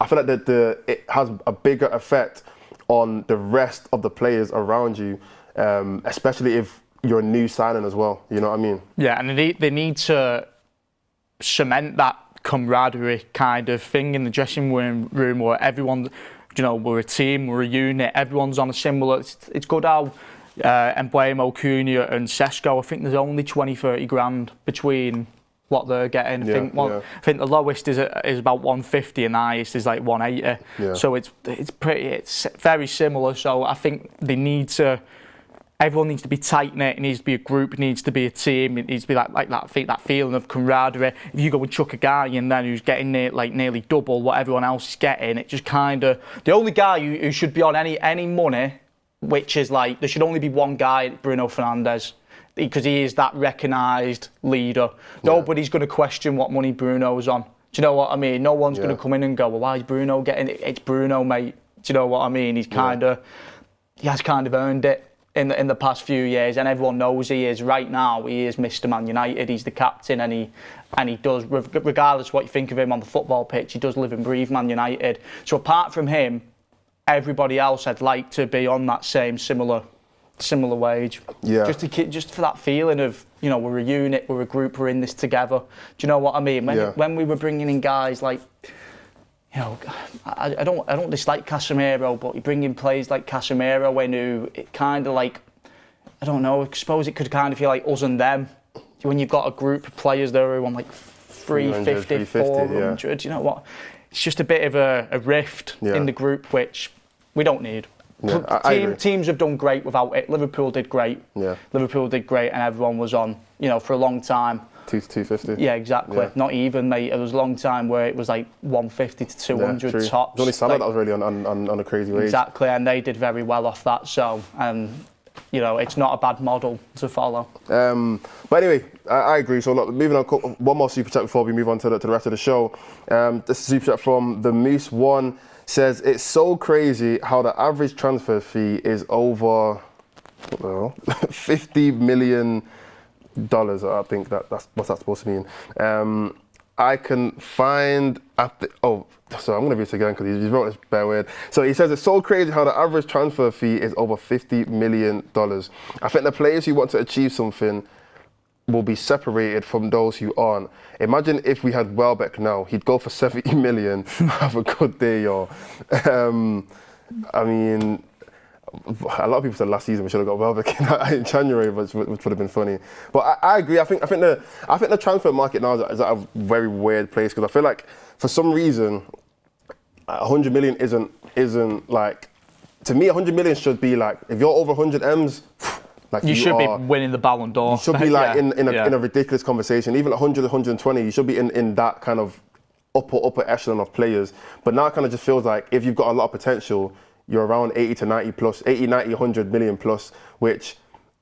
Speaker 1: I feel like it has a bigger effect on the rest of the players around you, especially if you're a new signing as well. You know what I mean? Yeah,
Speaker 2: and they need to cement that camaraderie kind of thing in the dressing room where everyone, we're a team, we're a unit, everyone's on a similar. It's good how Mbeumo, Cunha and Sesko, I think there's only 20-30 grand between what they're getting. I think the lowest is about 150 and the highest is 180. So it's very similar. So I think they need to everyone needs to be tight-knit, it needs to be a group, it needs to be a team, it needs to be like that feeling of camaraderie. If you go and chuck a guy in then who's getting nearly double what everyone else is getting, it just kind of... The only guy who should be on any money, which is like, there should only be one guy, Bruno Fernandes, because he is that recognised leader. Nobody's going to question what money Bruno's on. Do you know what I mean? No one's going to come in and go, well, why is Bruno getting it? It's Bruno, mate. Do you know what I mean? He has kind of earned it in the past few years, and everyone knows he is. Right now, he is Mr. Man United. He's the captain, and he does, regardless of what you think of him on the football pitch, he does live and breathe Man United. So apart from him, everybody else I'd like to be on that same similar wage. Yeah. Just for that feeling of, you know, we're a unit, we're a group, we're in this together. Do you know what I mean? When we were bringing in guys like, you know, I don't dislike Casemiro, but you bring in players like Casemiro in who it kind of like, I don't know, I suppose it could kind of feel like us and them. When you've got a group of players there who want like 350, 400, you know what? It's just a bit of a rift in the group, which we don't need. Yeah, teams have done great without it. Liverpool did great. Yeah. Liverpool did great, and everyone was on, you know, for a long time.
Speaker 1: 250.
Speaker 2: Yeah, exactly. Yeah. Not even, mate. It was a long time where it was like 150 to 200 tops.
Speaker 1: It was only Salah that was really on a crazy wage.
Speaker 2: Exactly, and they did very well off that. So, you know, it's not a bad model to follow.
Speaker 1: But anyway, I agree. So look, moving on, one more super chat before we move on to the rest of the show. This is a super chat from the Moose One. Says it's so crazy how the average transfer fee is over $50 million. I think that's what's that supposed to mean. I can find at the so I'm gonna read this again because he wrote this bare weird. So he says it's so crazy how the average transfer fee is over $50 million. I think the players who want to achieve something will be separated from those who aren't. Imagine if we had Welbeck now, he'd go for 70 million. Have a good day, y'all. I mean, a lot of people said last season we should have got Welbeck in January, which would have been funny. But I agree. I think the transfer market now is at a very weird place because I feel like for some reason 100 million isn't like, to me 100 million should be like, if you're over 100 M's. Like
Speaker 2: you should be winning the Ballon d'Or.
Speaker 1: You should be like in a ridiculous conversation. Even 100, 120, you should be in that kind of upper echelon of players. But now it kind of just feels like if you've got a lot of potential, you're around 80 to 90 plus, 80, 90, 100 million plus, which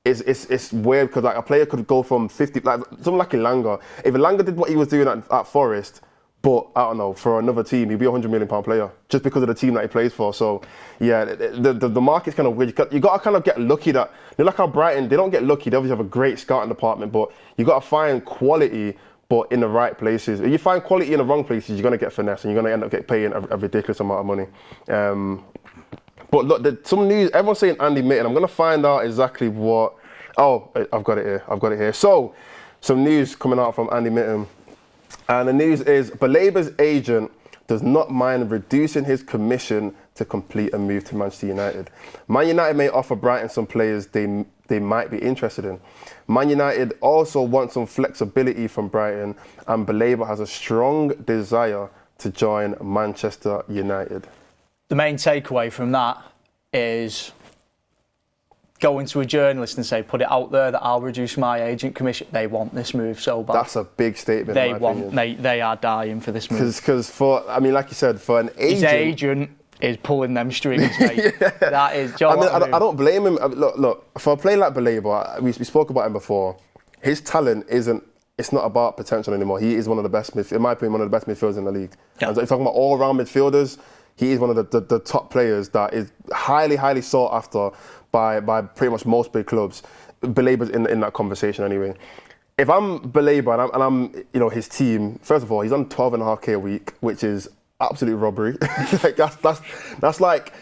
Speaker 1: is weird because like a player could go from 50, like something like Elanga. If Elanga did what he was doing at Forest, but I don't know, for another team, he'd be a £100 million player just because of the team that he plays for. So yeah, the market's kind of weird. You got to kind of get lucky that, you know, like how Brighton, they don't get lucky. They obviously have a great scouting department, but you got to find quality, but in the right places. If you find quality in the wrong places, you're going to get finesse and you're going to end up paying a ridiculous amount of money. But look, some news, everyone's saying Andy Mitten. I'm going to find out exactly what. Oh, I've got it here. So, some news coming out from Andy Mitten. And the news is Balaba's agent does not mind reducing his commission to complete a move to Manchester United. Man United may offer Brighton some players they might be interested in. Man United also want some flexibility from Brighton, and Balaba has a strong desire to join Manchester United.
Speaker 2: The main takeaway from that is going to a journalist and say, put it out there that I'll reduce my agent commission. They want this move so bad.
Speaker 1: That's a big statement.
Speaker 2: They are dying for this move.
Speaker 1: Because like you said, for an agent,
Speaker 2: his agent is pulling them strings, mate. Yeah. That is.
Speaker 1: I don't blame him. Look, for a player like Balaba, we spoke about him before. His talent it's not about potential anymore. He is one of the best, in my opinion, one of the best midfielders in the league. Yeah. And so if you're talking about all-round midfielders, he is one of the top players that is highly, highly sought after by pretty much most big clubs. Balaba's in that conversation anyway. If I'm Balaba and I'm you know, his team, first of all, he's on 12.5k a week, which is absolute robbery. Like that's like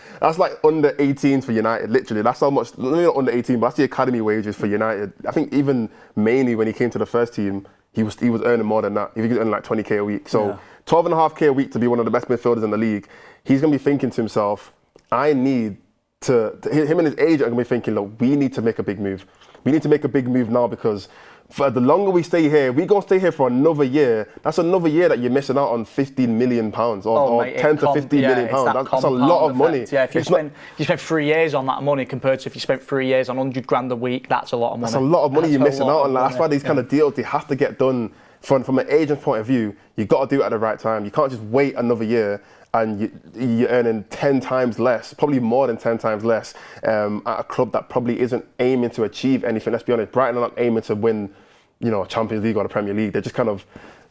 Speaker 1: under 18s for United. Literally, that's how much. Not under 18, but that's the academy wages for United. I think even mainly when he came to the first team, he was earning more than that. He was earning like 20k a week. So 12.5k a week to be one of the best midfielders in the league. He's gonna be thinking to himself, I need him and his agent are going to be thinking, look, we need to make a big move. We need to make a big move now because for the longer we stay here, we're going to stay here for another year. That's another year that you're missing out on £15 million or
Speaker 2: mate,
Speaker 1: 10 to 15 million pounds. That's a lot of money.
Speaker 2: Yeah, if you spend 3 years on that money compared to if you spent 3 years on 100 grand a week, that's a lot of money.
Speaker 1: That's a lot of money you're missing out on. That's why these kind of deals, they have to get done from an agent's point of view. You've got to do it at the right time. You can't just wait another year and you're earning 10 times less, probably more than 10 times less, at a club that probably isn't aiming to achieve anything. Let's be honest, Brighton are not aiming to win, Champions League or the Premier League. They're just kind of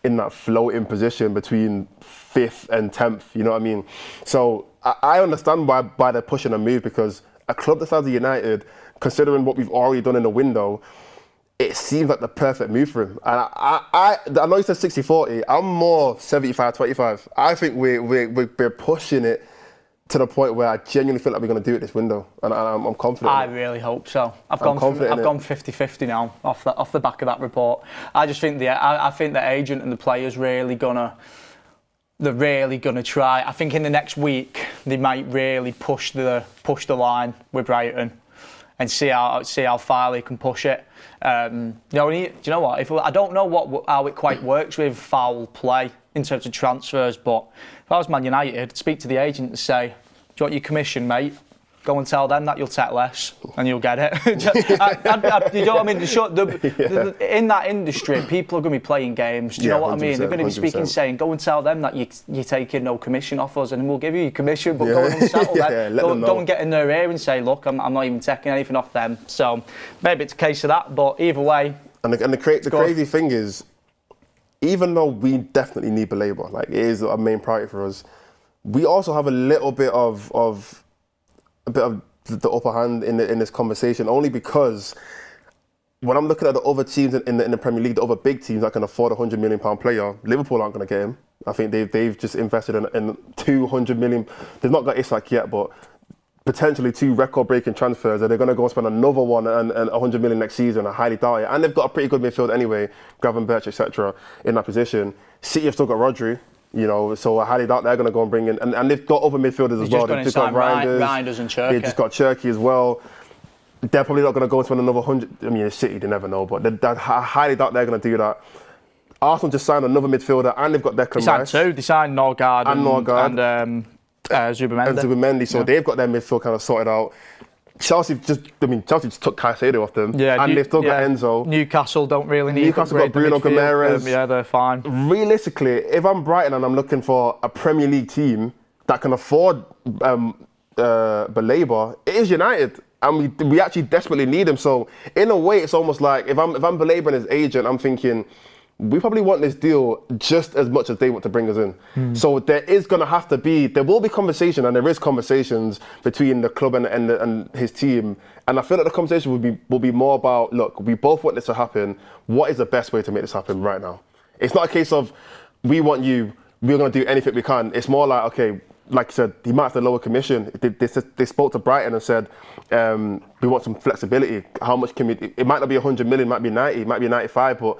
Speaker 1: in that floating position between 5th and 10th, you know what I mean? So I understand why they're pushing a move, because a club the size of United, considering what we've already done in the window, it seems like the perfect move for him. And I know you said 60-40, I'm more 75-25. I think we're pushing it to the point where I genuinely feel like we're going to do it this window, and I'm confident.
Speaker 2: I really hope so. I've gone 50-50 now off the back of that report. I just think I think the agent and the players they're really gonna try. I think in the next week they might really push the line with Brighton and see how far they can push it. Do you know what? I don't know how it quite works with foul play in terms of transfers, but if I was Man United, I'd speak to the agent and say, "Do you want your commission, mate? Go and tell them that you'll take less and you'll get it." You know what I mean? In that industry, people are going to be playing games. Do you know what I mean? They're going to be speaking, saying, "Go and tell them that you're taking no commission off us, and we'll give you your commission, but go and unsettle them. Go and get in their ear and say, look, I'm not even taking anything off them." So maybe it's a case of that, but either way.
Speaker 1: And the crazy thing is, even though we definitely need Baleba, like it is a main priority for us, we also have a little bit of the upper hand in this conversation, only because when I'm looking at the other teams in the Premier League, the other big teams that can afford a £100 million player, Liverpool aren't going to get him. I think they've just invested in 200 million. They've not got Isak yet, but potentially 2 record-breaking transfers, and they're going to go and spend another one and 100 million next season. I highly doubt it. And they've got a pretty good midfield anyway, Gravenberch, etc. in that position. City have still got Rodri. So I highly doubt they're going to go and bring in, and they've got other midfielders as well. They've just got
Speaker 2: Reinders and Cherky.
Speaker 1: They've just got Cherky as well. They're probably not going to go and spend another 100. I mean, City, they never know, but I highly doubt they're going to do that. Arsenal just signed another midfielder, and they've got Declan Rice.
Speaker 2: They signed Norgard and Zubimendi.
Speaker 1: So they've got their midfield kind of sorted out. Chelsea just took Caicedo off them, and they've still got Enzo.
Speaker 2: Newcastle don't really need.
Speaker 1: Newcastle got Bruno Guimaraes.
Speaker 2: They're fine.
Speaker 1: Realistically, if I'm Brighton and I'm looking for a Premier League team that can afford Baleba, it is United, and we actually desperately need him. So in a way, it's almost like if I'm Baleba and his agent, I'm thinking, we probably want this deal just as much as they want to bring us in. So there will be conversation, and there is conversations between the club and his team. And I feel like the conversation will be more about, look, we both want this to happen. What is the best way to make this happen right now? It's not a case of, we want you, we're going to do anything we can. It's more like, okay, like you said, he might have to lower commission. They spoke to Brighton and said, we want some flexibility. How much can we, it might not be 100 million, it might be 90, it might be 95, but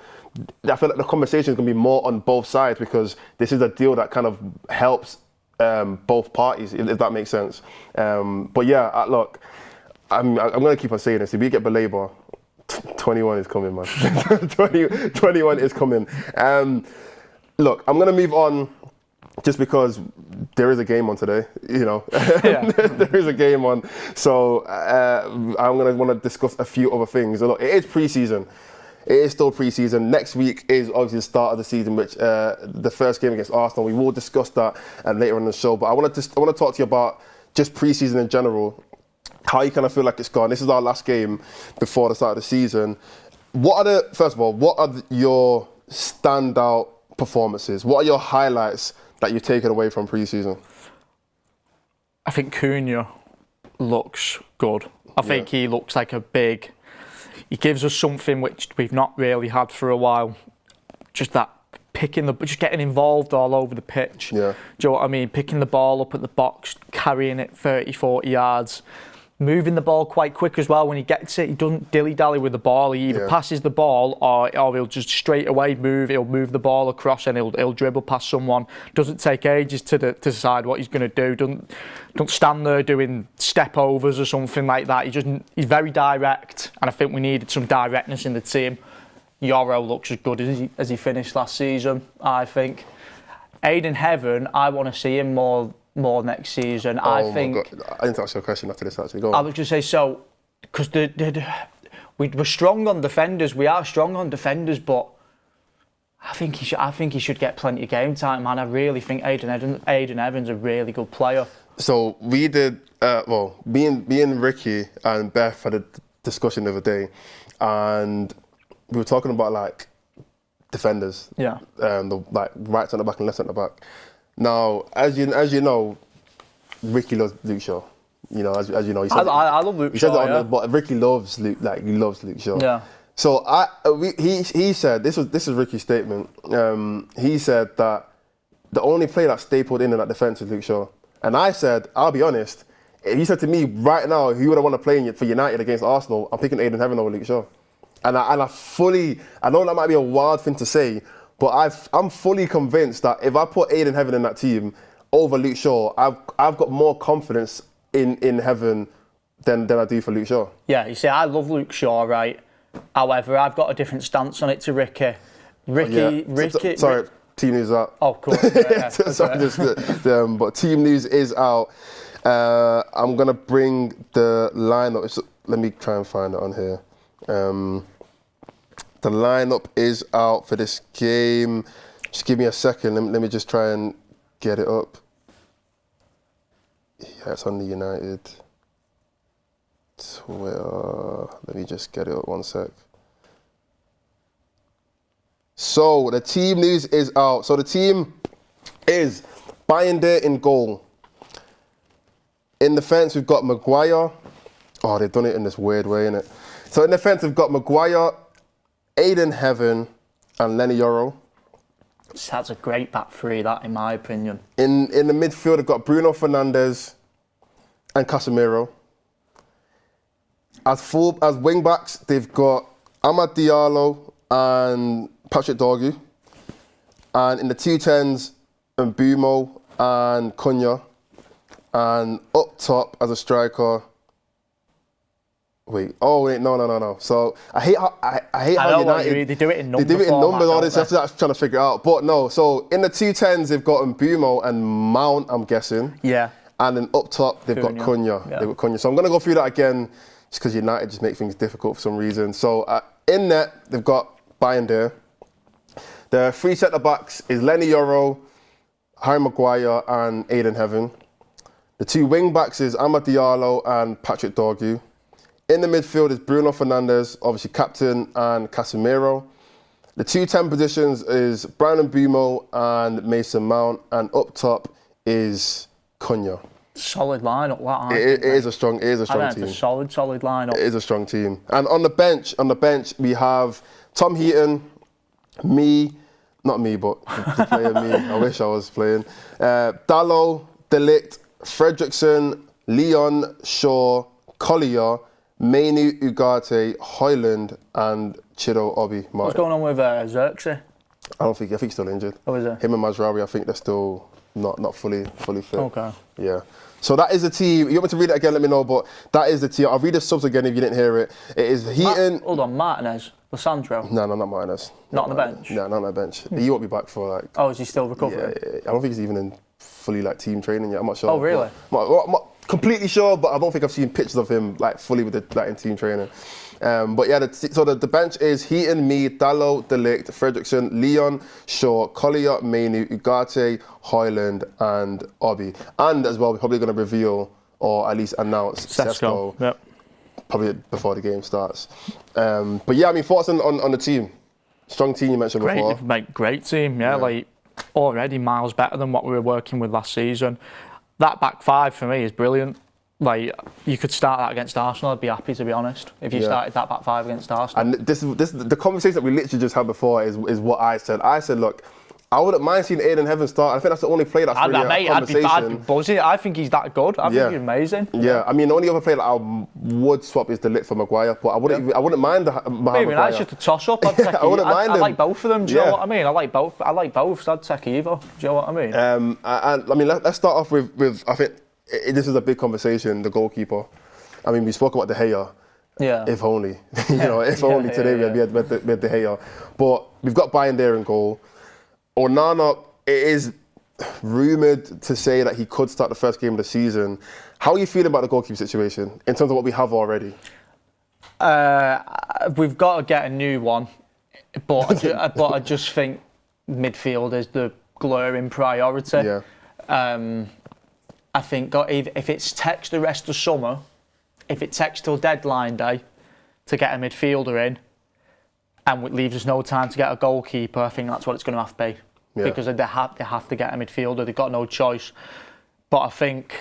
Speaker 1: I feel like the conversation is going to be more on both sides, because this is a deal that kind of helps both parties, if that makes sense. But yeah, look, I'm going to keep on saying this. If we get Baleba, 21 is coming, man. 21 is coming. Look, I'm going to move on just because there is a game on today, there is a game on. So I'm going to want to discuss a few other things. Look, it is pre-season. It is still pre-season. Next week is obviously the start of the season, which the first game against Arsenal. We will discuss that later in the show. But I want to talk to you about just pre-season in general, how you kind of feel like it's gone. This is our last game before the start of the season. First of all, what are your standout performances? What are your highlights that you've taken away from pre-season?
Speaker 2: I think Cunha looks good. I think he looks like he gives us something which we've not really had for a while. Just that just getting involved all over the pitch. Yeah. Do you know what I mean? Picking the ball up at the box, carrying it 30, 40 yards. moving the ball quite quick as well. When he gets it, he doesn't dilly-dally with the ball. He either passes the ball or he'll just straight away move. He'll move the ball across and he'll dribble past someone. Doesn't take ages to decide what he's going to do. Don't stand there doing step overs or something like that. He's very direct, and I think we needed some directness in the team. Yoro looks as good as he finished last season, I think. Aiden Heaven, I want to see him more next season. I think.
Speaker 1: I didn't ask you a question after this, actually. Go on.
Speaker 2: I was going to say, so, because we're strong on defenders. We are strong on defenders, but I think he should get plenty of game time, man. I really think Aiden Evans a really good player. So
Speaker 1: we did, me and Ricky and Beth had a discussion the other day, and we were talking about like defenders. Yeah. The like right centre back and left centre back. Now, as you know, Ricky loves Luke Shaw. You know, as you know, he said
Speaker 2: I love Luke Shaw.
Speaker 1: But Ricky loves Luke. Like he loves Luke Shaw.
Speaker 2: Yeah.
Speaker 1: So he said this is Ricky's statement. He said that the only player that stapled in that defence is Luke Shaw. And I said, I'll be honest. He said to me right now, who would I want to play for United against Arsenal? I'm picking Aiden Heaven over Luke Shaw. And I know that might be a wild thing to say, but I'm fully convinced that if I put Aiden Heaven in that team over Luke Shaw, I've got more confidence in Heaven than I do for Luke Shaw.
Speaker 2: Yeah, you see, I love Luke Shaw, right? However, I've got a different stance on it to Ricky. Ricky.
Speaker 1: Sorry, team news is out.
Speaker 2: Oh, of course. Yeah,
Speaker 1: but team news is out. I'm gonna bring the lineup. Let me try and find it on here. The lineup is out for this game. Just give me a second. Let me just try and get it up. Yeah, it's on the United Twitter. Let me just get it up 1 sec. So the team news is out. So the team is Binder in goal. In defence, we've got Maguire. Oh, they've done it in this weird way, innit? So in defence, we've got Maguire, Aiden Heaven, and Lenny Yoro.
Speaker 2: That's a great back three, that, in my opinion.
Speaker 1: In the midfield, we've got Bruno Fernandes and Casemiro. As wing backs, they've got Amad Diallo and Patrick Dorgu. And in the 210s, Mbumo and Cunha. And up top as a striker. No. So I hate how United
Speaker 2: they do it in numbers.
Speaker 1: They do it in numbers. All this, that's trying to figure it out. But no. So in the 210s, they've got Mbumo and Mount, I'm guessing.
Speaker 2: Yeah.
Speaker 1: And then up top, they've got Cunha. Yeah. They've got Cunha. So I'm going to go through that again, just because United just make things difficult for some reason. So in net, they've got Binder. The three centre backs is Lenny Yoro, Harry Maguire, and Aiden Heaven. The two wing backs is Amad Diallo and Patrick Dorgu. In the midfield is Bruno Fernandes, obviously captain, and Casemiro. The 210 positions is Brandon Mbumo and Mason Mount, and up top is Cunha.
Speaker 2: Solid lineup, that.
Speaker 1: It is a strong team.
Speaker 2: It's a solid lineup.
Speaker 1: It is a strong team. And on the bench, we have Tom Heaton, not me, but the player me. I wish I was playing. Dalot, De Ligt, Fredrickson, Leon, Shaw, Collier, Manu, Ugarte, Højlund, and Chido Obi Martin.
Speaker 2: What's going on with Xerxes?
Speaker 1: I think he's still injured.
Speaker 2: Oh, is it?
Speaker 1: Him and Mazraoui, I think they're still not fully fit.
Speaker 2: Okay.
Speaker 1: Yeah. So that is the team. You want me to read it again? Let me know. But that is the team. I'll read the subs again if you didn't hear it. It is Heaton.
Speaker 2: Hold on, Martinez, Lissandro.
Speaker 1: No, not Martinez.
Speaker 2: Not on the bench.
Speaker 1: No, not on the bench. He won't be back for like.
Speaker 2: Oh, is he still recovering?
Speaker 1: Yeah. I don't think he's even in fully like team training yet. I'm not sure.
Speaker 2: Oh, really?
Speaker 1: I'm not completely sure, but I don't think I've seen pictures of him like fully with in team training. But yeah, the bench is Heaton, Dalot, De Ligt, Fredrickson, Leon, Shaw, Collier, Manu, Ugarte, Højlund, and Obi. And as well, we're probably going to reveal or at least announce Sesko.
Speaker 2: Yep.
Speaker 1: Probably before the game starts. But yeah, I mean, thoughts on the team? Strong team you mentioned before.
Speaker 2: Great team, yeah. Like already miles better than what we were working with last season. That back five for me is brilliant. Like, you could start that against Arsenal, I'd be happy, to be honest, if you started that back five against Arsenal.
Speaker 1: And this the conversation that we literally just had before is what I said. I said, look, I wouldn't mind seeing Aiden Heaven start. I think that's the only player that's really a conversation.
Speaker 2: I'd be buzzing. I think he's that good. I think he's amazing.
Speaker 1: Yeah, I mean, the only other player that I would swap is De Ligt for Maguire, but I wouldn't mind
Speaker 2: Maybe that's just a toss-up. I'd take
Speaker 1: I wouldn't mind him.
Speaker 2: I like both of them. Do you know what I mean? I like both. So I'd take either. Do you know what I mean?
Speaker 1: I mean, let's start off with I think this is a big conversation. The goalkeeper. I mean, we spoke about De Gea.
Speaker 2: Yeah.
Speaker 1: If only, if only today we had De Gea. But we've got Bayern there in goal. Onana, it is rumoured to say that he could start the first game of the season. How are you feeling about the goalkeeper situation in terms of what we have already?
Speaker 2: We've got to get a new one, but I just think midfield is the glaring priority.
Speaker 1: Yeah.
Speaker 2: I think if it's takes the rest of summer, if it takes till deadline day to get a midfielder in, and it leaves us no time to get a goalkeeper, I think that's what it's going to have to be. Yeah. Because they have to get a midfielder. They've got no choice. But I think,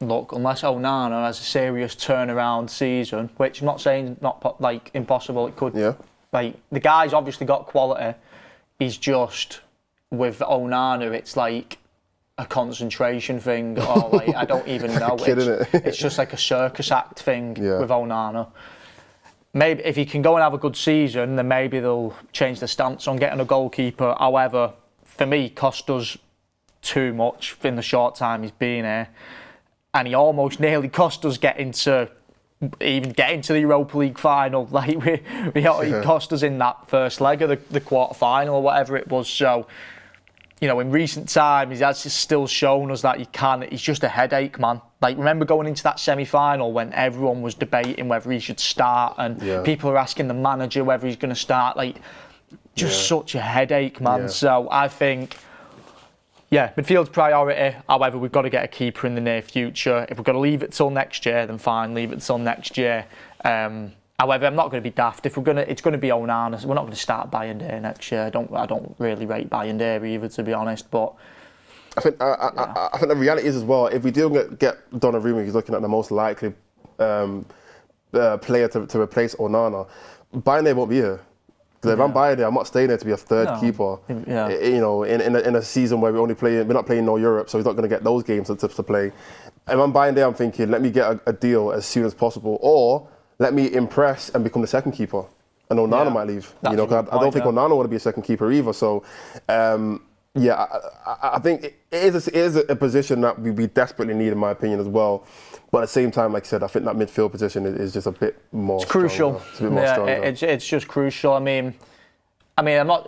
Speaker 2: look, unless Onana has a serious turnaround season, which I'm not saying not like impossible, it could. Yeah. Like the guy's obviously got quality. He's just with Onana, it's like a concentration thing, or like I don't even know. It's just like a circus act thing with Onana. Maybe if he can go and have a good season, then maybe they'll change the stance on getting a goalkeeper. However, for me, cost us too much in the short time he's been here, and he almost nearly cost us getting to the Europa League final. Like he cost us in that first leg of the quarter final or whatever it was. So, in recent time, he has still shown us that he's just a headache, man. Like, remember going into that semi-final when everyone was debating whether he should start and people are asking the manager whether he's going to start. Like, just such a headache, man. Yeah. So I think, midfield's priority. However, we've got to get a keeper in the near future. If we're going to leave it till next year, then fine, leave it till next year. However, I'm not going to be daft. It's going to be Onana. We're not going to start Bayern Day next year. I don't really rate Bayern Day either, to be honest. But
Speaker 1: I think the reality is as well. If we do get Donnarumma, he's looking at the most likely player to replace Onana. Bayern Day won't be here. Because if I'm Bayern Day, I'm not staying there to be a third keeper. Yeah. In a season where we're not playing no Europe, so he's not going to get those games to play. If I'm Bayern Day, I'm thinking, let me get a deal as soon as possible, or let me impress and become the second keeper. And Onana might leave. I don't think Onana want to be a second keeper either. So, I think it is a position that we desperately need, in my opinion, as well. But at the same time, like I said, I think that midfield position is just a bit more. It's
Speaker 2: crucial.
Speaker 1: It's a bit more stronger.
Speaker 2: It's just crucial. I mean, I'm not.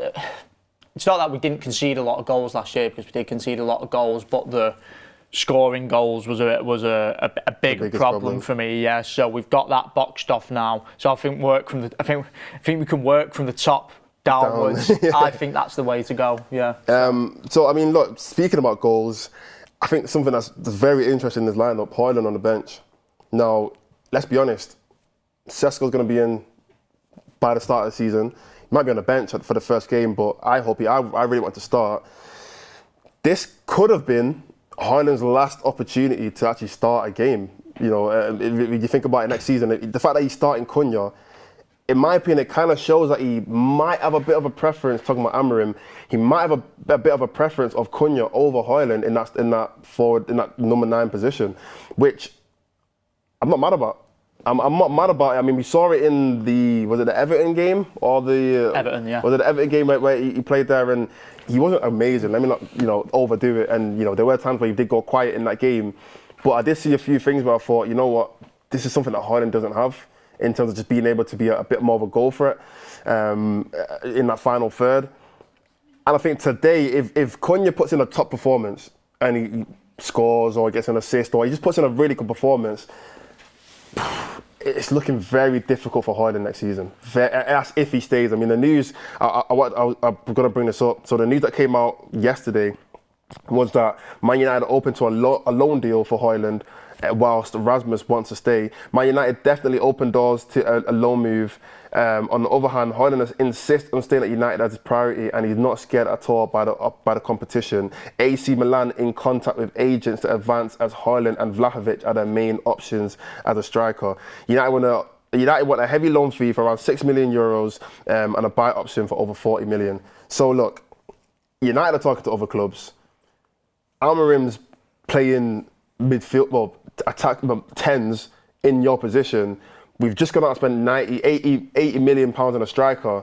Speaker 2: It's not that we didn't concede a lot of goals last year, because we did concede a lot of goals, but the scoring goals was a big problem for me. Yeah, so we've got that boxed off now. So I think I think we can work from the top downwards. I think that's the way to go. Yeah.
Speaker 1: So I mean, look, speaking about goals, I think something that's very interesting in this lineup, Højlund on the bench. Now, let's be honest, Sesko's going to be in by the start of the season. He might be on the bench for the first game, but I really want to start. This could have been Højlund's last opportunity to actually start a game. If you think about it next season, the fact that he's starting Cunha, in my opinion, it kind of shows that he might have a bit of a preference, talking about Amorim, he might have a bit of a preference of Cunha over Højlund in that number 9 position, which I'm not mad about. I'm not mad about it. I mean, we saw it in was it the Everton game or the
Speaker 2: Everton? Yeah.
Speaker 1: Was it the Everton game where he played there and he wasn't amazing? Let me not overdo it. And there were times where he did go quiet in that game, but I did see a few things where I thought, you know what, this is something that Højlund doesn't have, in terms of just being able to be a bit more of a goal threat in that final third. And I think today, if Cunha puts in a top performance and he scores or gets an assist or he just puts in a really good performance, it's looking very difficult for Højlund next season. That's if he stays. I mean, the news, I'm going to bring this up. So the news that came out yesterday was that Man United are open to a loan deal for Højlund, whilst Rasmus wants to stay. Man United definitely opened doors to a loan move. On the other hand, Højlund insists on staying at United as his priority, and he's not scared at all by the competition. AC Milan in contact with agents to advance, as Højlund and Vlahovic are their main options as a striker. United want a heavy loan fee for around €6 million and a buy option for over 40 million. So look, United are talking to other clubs. Amorim's playing midfield, well, attack 10s in your position. We've just gone out and spent 80 million pounds on a striker.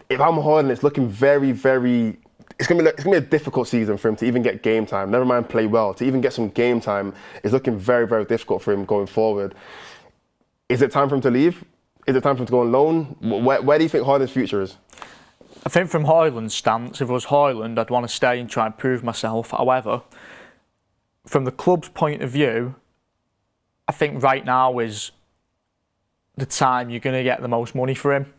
Speaker 1: If I'm Højlund, it's looking very, very. It's gonna be a difficult season for him to even get game time. Never mind play well. To even get some game time is looking very, very difficult for him going forward. Is it time for him to leave? Is it time for him to go on loan? Where do you think Højlund's future is?
Speaker 2: I think from Højlund's stance, if it was Højlund, I'd want to stay and try and prove myself. However, from the club's point of view, I think right now is the time you're going to get the most money for him.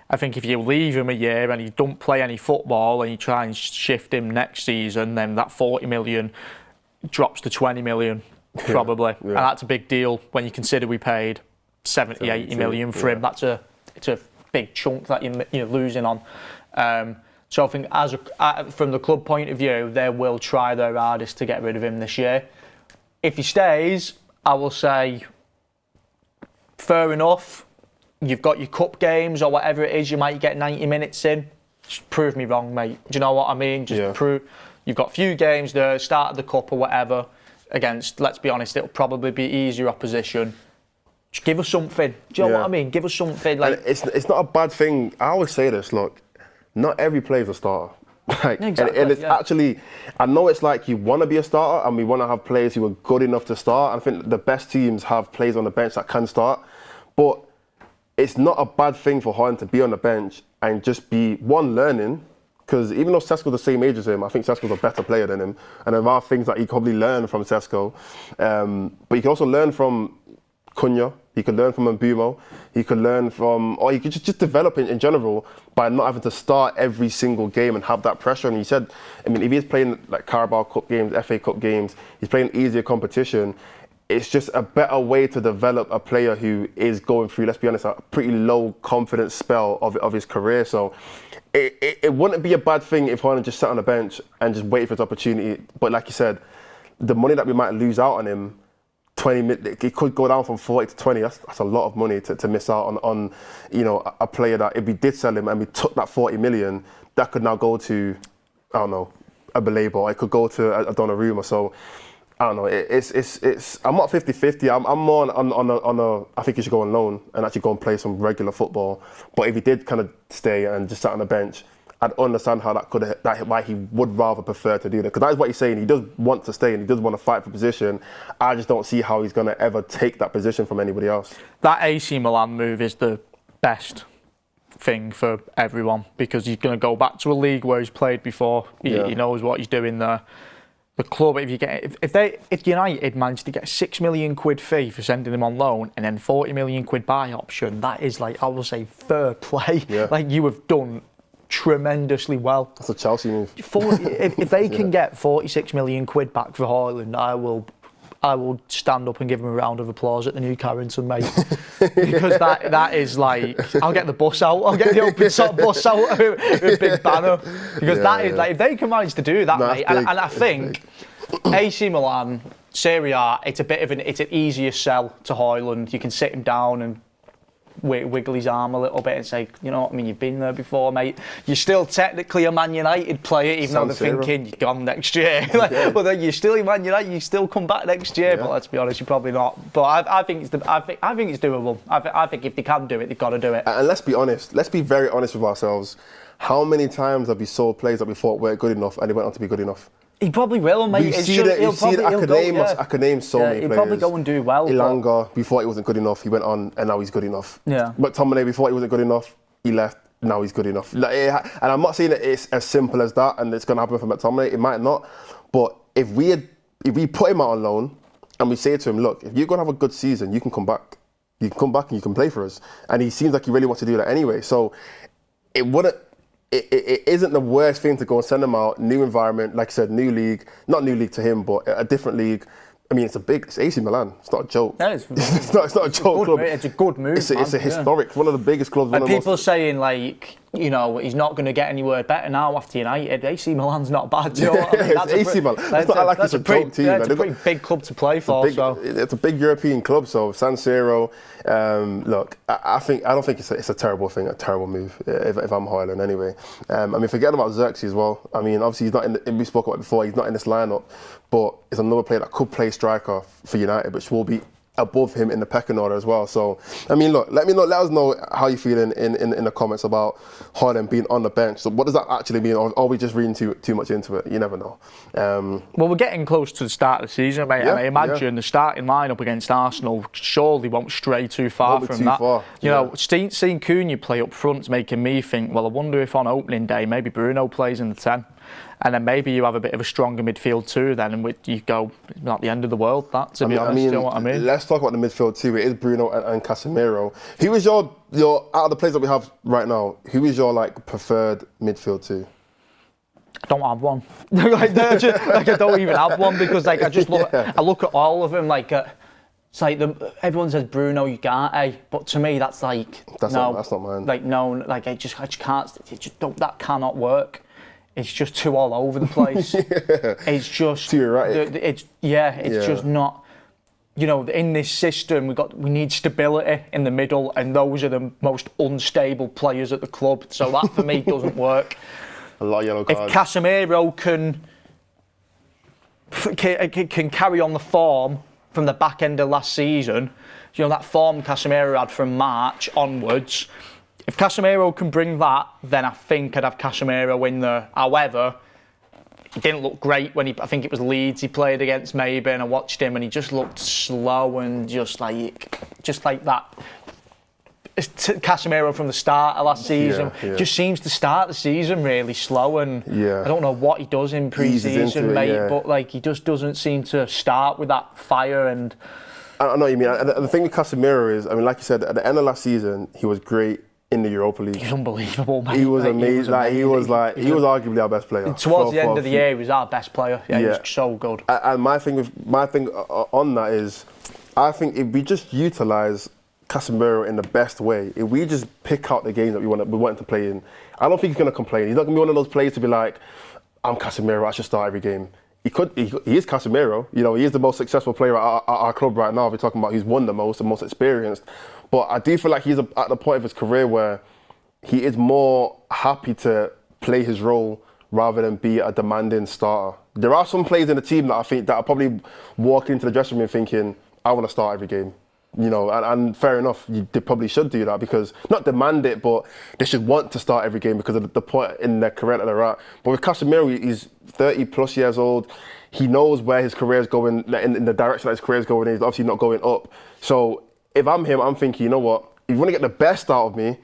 Speaker 2: I think if you leave him a year and he don't play any football and you try and shift him next season, then that 40 million drops to 20 million, probably.
Speaker 1: Yeah.
Speaker 2: And that's a big deal when you consider we paid 70, 80 million for him. It's a big chunk that you're losing on. So I think from the club point of view, they will try their hardest to get rid of him this year. If he stays, I will say, fair enough. You've got your cup games or whatever it is, you might get 90 minutes in. Just prove me wrong, mate. Do you know what I mean? Just prove. You've got a few games there, start of the cup or whatever, against, let's be honest, it'll probably be easier opposition. Just give us something. Do you know what I mean? Give us something. Like,
Speaker 1: and it's not a bad thing. I always say this, look, not every player's a starter.
Speaker 2: Exactly,
Speaker 1: and it's actually, I know it's like you want to be a starter and we want to have players who are good enough to start. I think the best teams have players on the bench that can start. But it's not a bad thing for Højlund to be on the bench and just be, one, learning, because even though Sesko's the same age as him, I think Sesko's a better player than him. And there are things that he probably learn from Sesko. But you can also learn from Cunha, he could learn from Mbumo, he could learn from, or you could just develop in general by not having to start every single game and have that pressure. And he said, I mean, if he's playing like Carabao Cup games, FA Cup games, he's playing easier competition. It's just a better way to develop a player who is going through, let's be honest, a pretty low confidence spell of his career. So it wouldn't be a bad thing if Højlund just sat on the bench and just waited for his opportunity. But like you said, the money that we might lose out on him, it could go down from 40 to 20. That's a lot of money to miss out on a player that if we did sell him and we took that 40 million, that could now go to, I don't know, a Belabo, or it could go to a Donnarumma. So I don't know. I'm not 50-50. I'm more on a. I think he should go on loan and actually go and play some regular football. But if he did kind of stay and just sat on the bench, I'd understand how why he would rather prefer to do that. Because that is what he's saying. He does want to stay and he does want to fight for position. I just don't see how he's going to ever take that position from anybody else.
Speaker 2: That AC Milan move is the best thing for everyone because he's going to go back to a league where he's played before. He knows what he's doing there. The club, if United managed to get a £6 million fee for sending him on loan and then £40 million buy option, that is like, I will say, fair play. Yeah. Like, you have done tremendously well.
Speaker 1: That's a Chelsea move.
Speaker 2: If they can get £46 million back for Højlund, I will stand up and give him a round of applause at the New Carrington, mate. Because that is like, I'll get the bus out. I'll get the open top bus out with a big banner. Because that is like, if they can manage to do that, mate, and I think AC Milan, Serie A, it's an easier sell to Højlund. You can sit him down and wiggle his arm a little bit and say, you know what I mean, you've been there before, mate. You're still technically a Man United player, even though they're thinking you're gone next year. But then you're still in Man United, you still come back next year. But let's be honest, you're probably not. But I think it's doable. I think if they can do it, they've got to do it.
Speaker 1: And let's be honest. Let's be very honest with ourselves. How many times have we sold players that we thought weren't good enough and they went on to be good enough?
Speaker 2: He probably will, mate.
Speaker 1: I could name so many players.
Speaker 2: He'll probably go and do well.
Speaker 1: Ilanga, before he wasn't good enough, he went on and now he's good enough.
Speaker 2: Yeah.
Speaker 1: But Tomine, before he wasn't good enough, he left, now he's good enough. And I'm not saying that it's as simple as that and it's going to happen for McTominay, it might not. But if we put him out on loan and we say to him, look, if you're going to have a good season, you can come back. You can come back and you can play for us. And he seems like he really wants to do that anyway. So it isn't the worst thing to go and send him out, new environment, like I said, new league, not new league to him, but a different league. I mean, it's AC Milan. It's not a joke.
Speaker 2: Yeah, it's
Speaker 1: not a joke club.
Speaker 2: It's a good move.
Speaker 1: It's a historic, one of the biggest clubs.
Speaker 2: Like people saying like
Speaker 3: you know, he's not going to get anywhere better now after United. AC Milan's not bad, do you know what I mean? That's
Speaker 1: AC Milan. It's not like it's a joke team.
Speaker 3: It's a pretty big club to play for.
Speaker 1: It's a big European club, so San Siro. Look, I don't think it's a terrible thing, a terrible move. If I'm Højlund anyway. I mean, forget about Xerxes as well. I mean, obviously he's not in. We spoke about it before. He's not in this lineup, but it's another player that could play striker for United, which will be above him in the pecking order as well. So, I mean, look, let us know how you feel in the comments about Højlund being on the bench. So what does that actually mean? Or are we just reading too much into it? You never know.
Speaker 2: Well, we're getting close to the start of the season, mate. Yeah, I imagine the starting lineup against Arsenal surely won't stray too far from that. You know, seeing Cunha play up front's making me think, well, I wonder if on opening day maybe Bruno plays in the 10. And then maybe you have a bit of a stronger midfield too then, and you go, it's not the end of the world, that, to be honest, you know what I mean?
Speaker 1: Let's talk about the midfield too. It is Bruno and Casemiro. Who is your out of the players that we have right now, who is your like preferred midfield two?
Speaker 2: I don't have one. I don't even have one, because like I just look at all of them like it's like everyone says Bruno Ugarte, but to me that's like
Speaker 1: that's not mine.
Speaker 2: Like no, like I just can't. That cannot work. It's just too all over the place. It's just
Speaker 1: too erratic.
Speaker 2: It's just not. You know, in this system, we need stability in the middle, and those are the most unstable players at the club. So that for me doesn't work.
Speaker 1: A lot of yellow cards.
Speaker 2: If Casemiro can carry on the form from the back end of last season, you know, that form Casemiro had from March onwards. If Casemiro can bring that, then I think I'd have Casemiro in there. However, he didn't look great when I think it was Leeds he played against maybe, and I watched him and he just looked slow and just like that. Casemiro from the start of last season just seems to start the season really slow, and I don't know what he does in pre-season, mate, but like he just doesn't seem to start with that fire. And
Speaker 1: I know what you mean. And the thing with Casemiro is, I mean, like you said, at the end of last season, he was great in the Europa League.
Speaker 2: He was unbelievable, mate.
Speaker 1: He was amazing. He was arguably our best player.
Speaker 2: Towards the end of the year, he was our best player. Yeah, he was so good.
Speaker 1: And my thing on that is, I think if we just utilise Casemiro in the best way, if we just pick out the games that we want him to play in, I don't think he's going to complain. He's not going to be one of those players to be like, I'm Casemiro, I should start every game. He is Casemiro. You know, he is the most successful player at our club right now. If we're talking about who's won the most experienced. But I do feel like he's at the point of his career where he is more happy to play his role rather than be a demanding starter. There are some players in the team that I think that are probably walking into the dressing room thinking, I want to start every game. You know, and fair enough, they probably should do that, because not demand it, but they should want to start every game because of the point in their career that they're at. But with Casemiro, he's 30 plus years old. He knows where his career is going, in the direction that his career is going. He's obviously not going up. So if I'm him, I'm thinking, you know what? If you want to get the best out of me,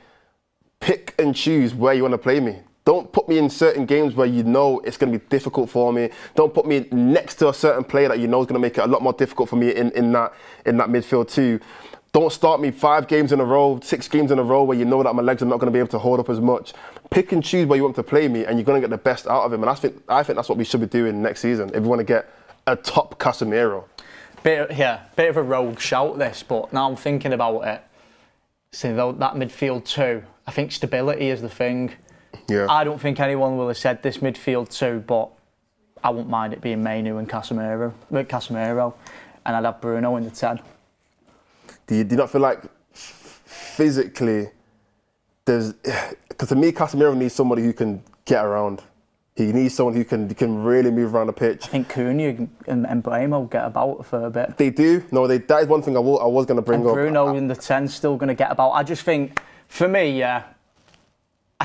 Speaker 1: pick and choose where you want to play me. Don't put me in certain games where you know it's going to be difficult for me. Don't put me next to a certain player that you know is going to make it a lot more difficult for me in that midfield too. Don't start me 5 games in a row, 6 games in a row where you know that my legs are not going to be able to hold up as much. Pick and choose where you want to play me, and you're going to get the best out of him. And I think that's what we should be doing next season if we want to get a top Casemiro.
Speaker 2: Bit of a rogue shout this, but now I'm thinking about it. See, that midfield too, I think stability is the thing.
Speaker 1: Yeah.
Speaker 2: I don't think anyone will have said this midfield too, but I wouldn't mind it being Manu and Casemiro, and I'd have Bruno in the 10.
Speaker 1: Do you not feel like physically because to me Casemiro needs somebody who can get around. He needs someone who can really move around the pitch.
Speaker 2: I think Cunha and Mbeumo get about for a bit.
Speaker 1: They do. No, that is one thing I was going to bring up.
Speaker 2: Bruno in the 10 still going to get about. I just think, for me, I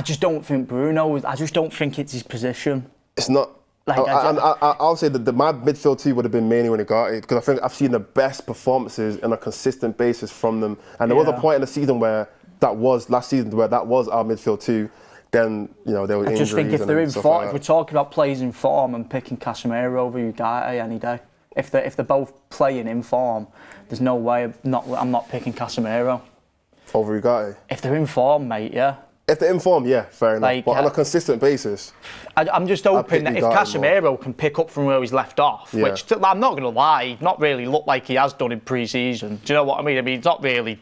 Speaker 2: just don't think I just don't think it's his position.
Speaker 1: It's not. Like, I'll say that my midfield too would have been mainly when he got it, because I think I've seen the best performances on a consistent basis from them. And there was a point in the season where last season where that was our midfield too. Then, you know, there were injuries. I just think
Speaker 2: if they're in form, if we're talking about players in form, I'm picking Casemiro over Ugarte any day. If they're both playing in form, there's no way I'm not picking Casemiro
Speaker 1: over Ugarte.
Speaker 2: If they're in form, mate, yeah.
Speaker 1: If they're in form, yeah, fair enough. But on a consistent basis,
Speaker 2: I'm just hoping that if Casemiro can pick up from where he's left off, which I'm not going to lie, not really looked like he has done in pre-season. Do you know what I mean? I mean, it's not really.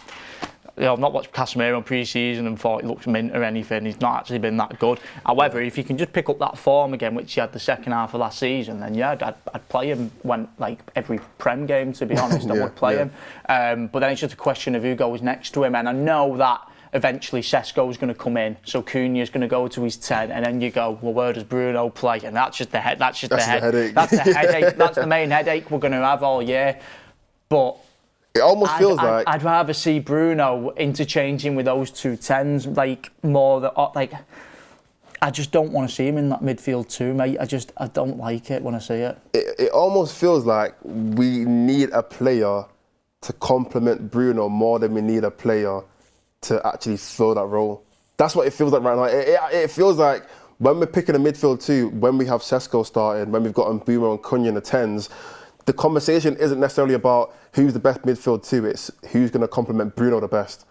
Speaker 2: I've not watched Casemiro in pre-season and thought he looks mint or anything. He's not actually been that good. However, if he can just pick up that form again, which he had the second half of last season, then yeah, I'd play him when like every Prem game. To be honest, I would play him. But then it's just a question of who goes next to him, and I know that eventually Sesko's going to come in, so Cunha's going to go to his 10, and then you go, well, where does Bruno play? And that's just the headache. That's the headache. That's the main headache we're going to have all year. But
Speaker 1: it almost feels like
Speaker 2: I'd rather see Bruno interchanging with those two 10s, like more like. I just don't want to see him in that midfield too, mate. I don't like it when I see it.
Speaker 1: It almost feels like we need a player to complement Bruno more than we need a player to actually fill that role. That's what it feels like right now. It feels like when we're picking a midfield too, when we have Sesko starting, when we've got Mbeumo and Cunha in the 10s, the conversation isn't necessarily about who's the best midfield two, it's who's going to complement Bruno the best.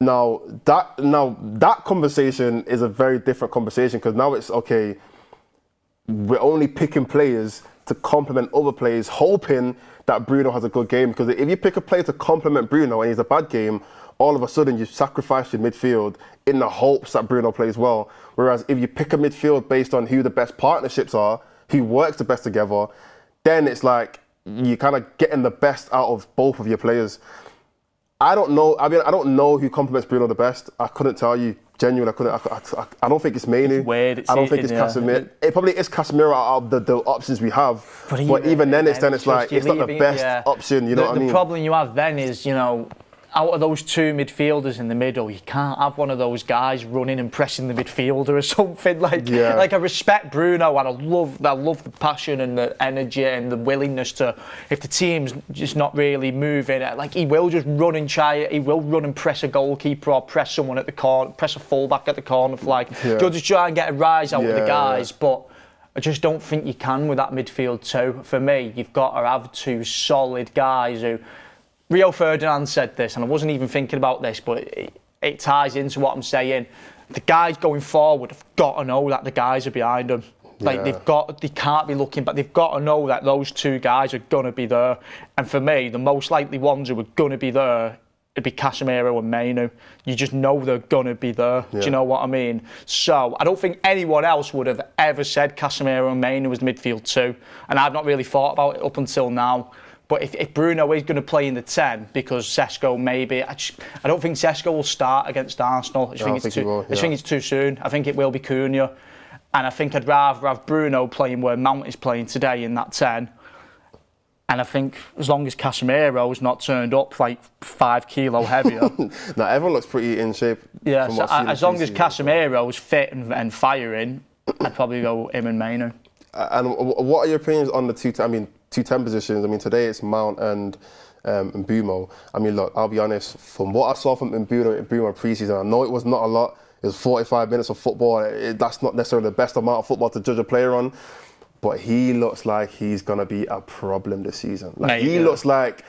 Speaker 1: Now that conversation is a very different conversation, because now it's, okay, we're only picking players to complement other players, hoping that Bruno has a good game. Because if you pick a player to complement Bruno and he's a bad game, all of a sudden you sacrifice your midfield in the hopes that Bruno plays well. Whereas if you pick a midfield based on who the best partnerships are, who works the best together, then it's like you're kind of getting the best out of both of your players. I don't know. I mean, I don't know who complements Bruno the best. I couldn't tell you. Genuinely, I don't think it's Mainu.
Speaker 2: It's weird.
Speaker 1: I don't think it's Casemiro. It probably is Casemiro out of the options we have. But even then, it's like it's not the best option. You know what I mean?
Speaker 2: The problem you have then is, you know, out of those two midfielders in the middle, you can't have one of those guys running and pressing the midfielder or something. Like I respect Bruno, and I love the passion and the energy and the willingness to, if the team's just not really moving, like he will just run and try it. He will run and press a goalkeeper or press someone at the corner, press a fullback at the corner flag. He'll just try and get a rise out of the guys, but I just don't think you can with that midfield too. For me, you've got to have two solid guys who. Rio Ferdinand said this, and I wasn't even thinking about this, but it ties into what I'm saying. The guys going forward have got to know that the guys are behind them. Like they can't be looking, but they've got to know that those two guys are going to be there. And for me, the most likely ones who are going to be there, it'd be Casemiro and Mainu. You just know they're going to be there. Do you know what I mean? So I don't think anyone else would have ever said Casemiro and Mainu was midfield two. And I've not really thought about it up until now. But if Bruno is going to play in the 10, because Sesko maybe, I don't think Sesko will start against Arsenal. I think it's too soon. I think it will be Cunha. And I think I'd rather have Bruno playing where Mount is playing today in that 10. And I think as long as Casemiro's not turned up like 5 kilo heavier.
Speaker 1: Now, everyone looks pretty in shape.
Speaker 2: Yeah, so as long as Casemiro's fit and firing, I'd probably go him and Mainu.
Speaker 1: And what are your opinions on the 210 positions? I mean, today it's Mount and Mbeumo. I mean, look, I'll be honest, from what I saw from Mbeumo pre-season, I know it was not a lot. It was 45 minutes of football. That's not necessarily the best amount of football to judge a player on. But he looks like he's going to be a problem this season. He looks like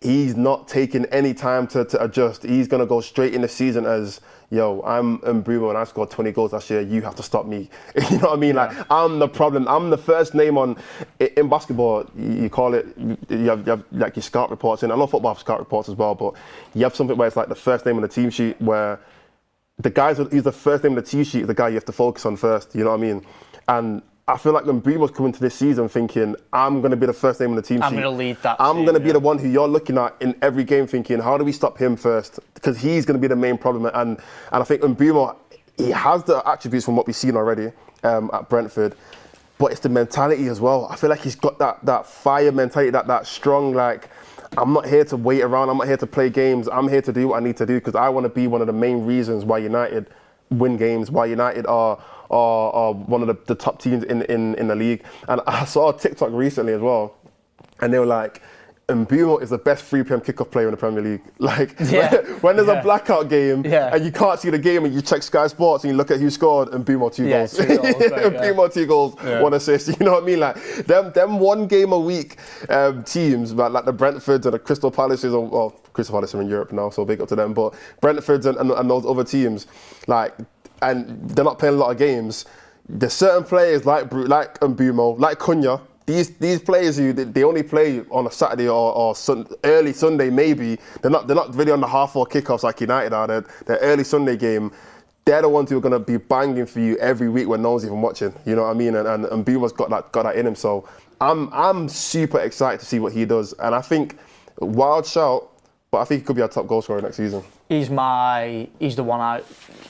Speaker 1: he's not taking any time to adjust. He's going to go straight in the season as, yo, I'm Mbeumo and I scored 20 goals last year. You have to stop me. You know what I mean? Like, I'm the problem. I'm the first name on, in basketball, you call it, you have like your scout reports. And I know football have scout reports as well, but you have something where it's like the first name on the team sheet, where the guys who's the first name on the team sheet is the guy you have to focus on first. You know what I mean? And I feel like when Mbeumo's coming to this season thinking, I'm going to be the first name on the team sheet.
Speaker 2: I'm going to lead that
Speaker 1: I'm going to be the one who you're looking at in every game thinking, how do we stop him first? Because he's going to be the main problem. And I think Mbeumo, he has the attributes from what we've seen already at Brentford, but it's the mentality as well. I feel like he's got that fire mentality, that strong, like, I'm not here to wait around, I'm not here to play games, I'm here to do what I need to do, because I want to be one of the main reasons why United win games, why United are one of the top teams in the league. And I saw a TikTok recently as well, and they were like, Mbeumo is the best 3 p.m. kickoff player in the Premier League. Like, when there's a blackout game and you can't see the game and you check Sky Sports and you look at who scored, Mbeumo 2 goals.
Speaker 2: 2 goals.
Speaker 1: Mbeumo 2 goals, 1 assist. You know what I mean? Like, them 1 game a week teams, like the Brentfords and the Crystal Palaces, well, Crystal Palace are in Europe now, so big up to them, but Brentfords and those other teams, like, and they're not playing a lot of games. There's certain players like Mbeumo, like Cunha, these players who they only play on a Saturday or early Sunday maybe. They're not really on the half-hour kickoffs like United are. They're early Sunday game. They're the ones who are going to be banging for you every week when no one's even watching. You know what I mean? And Boomer's got that in him. So I'm super excited to see what he does. And I think wild shout, but I think he could be our top goal scorer next season.
Speaker 3: He's the one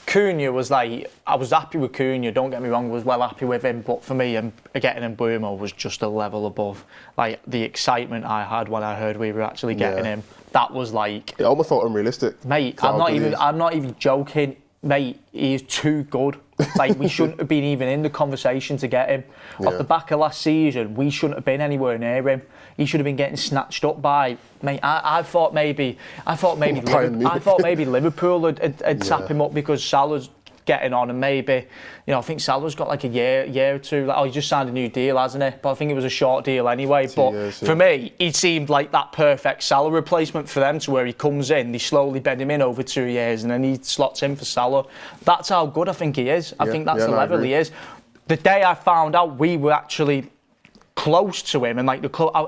Speaker 3: Cunha was like, I was happy with Cunha, don't get me wrong, I was well happy with him, but for me, getting him Boomer was just a level above. Like, the excitement I had when I heard we were actually getting him, that was like...
Speaker 1: It almost felt unrealistic.
Speaker 3: Mate, I'm not even joking. Mate, he is too good. Like, we shouldn't have been even in the conversation to get him. Off the back of last season, we shouldn't have been anywhere near him. He should have been getting snatched up by, mate. I thought maybe Liverpool would tap him up because Salah's getting on, and maybe, I think Salah's got like a year or two. He just signed a new deal, hasn't he? But I think it was a short deal anyway. For me, he seemed like that perfect Salah replacement for them, to where he comes in, they slowly bed him in over 2 years, and then he slots in for Salah. That's how good I think he is. I think that's the level he is. The day I found out we were actually close to him, and like I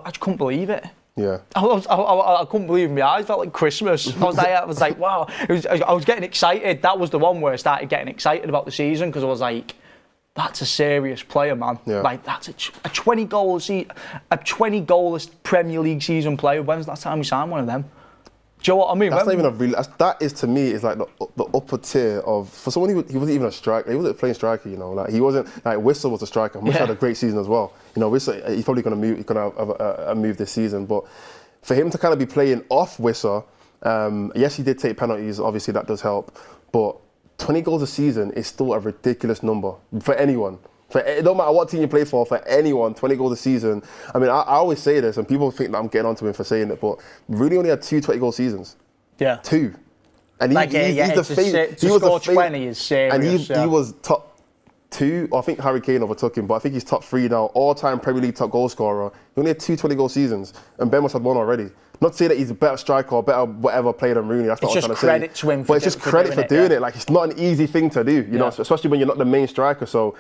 Speaker 3: just couldn't believe it.
Speaker 1: Yeah,
Speaker 3: I couldn't believe my eyes. Felt like Christmas. I was like, wow. I was getting excited. That was the one where I started getting excited about the season, because I was like, that's a serious player, man. Yeah. Like, that's a 20-goal Premier League season player. When's the last time we signed one of them? Do you know what I mean?
Speaker 1: That's not even a real. That is, to me, is like the upper tier of, for someone he wasn't even a striker. He wasn't playing striker, Like, he wasn't, like, Whistle was a striker. Whistle had a great season as well. Whistle, he's probably going to move. He's going to have a move this season. But for him to kind of be playing off Whistle, yes, he did take penalties. Obviously, that does help. But 20 goals a season is still a ridiculous number for anyone. It don't matter what team you play for anyone, 20 goals a season. I mean, I always say this, and people think that I'm getting onto him for saying it, but really only had 2 20-goal seasons. Yeah. 2. And he's the favourite.
Speaker 3: To score 20 is serious.
Speaker 1: And he was top 2, or I think Harry Kane overtook him, but I think he's top 3 now, all-time Premier League top goal scorer. He only had 2 20-goal seasons, and Ben must have 1 already. Not to say that he's a better striker or better whatever player than Rooney. That's not what I'm trying to say.
Speaker 3: It's just credit to him.
Speaker 1: But it's just credit for doing it. Like, it's not an easy thing to do, especially when you're not the main striker. So.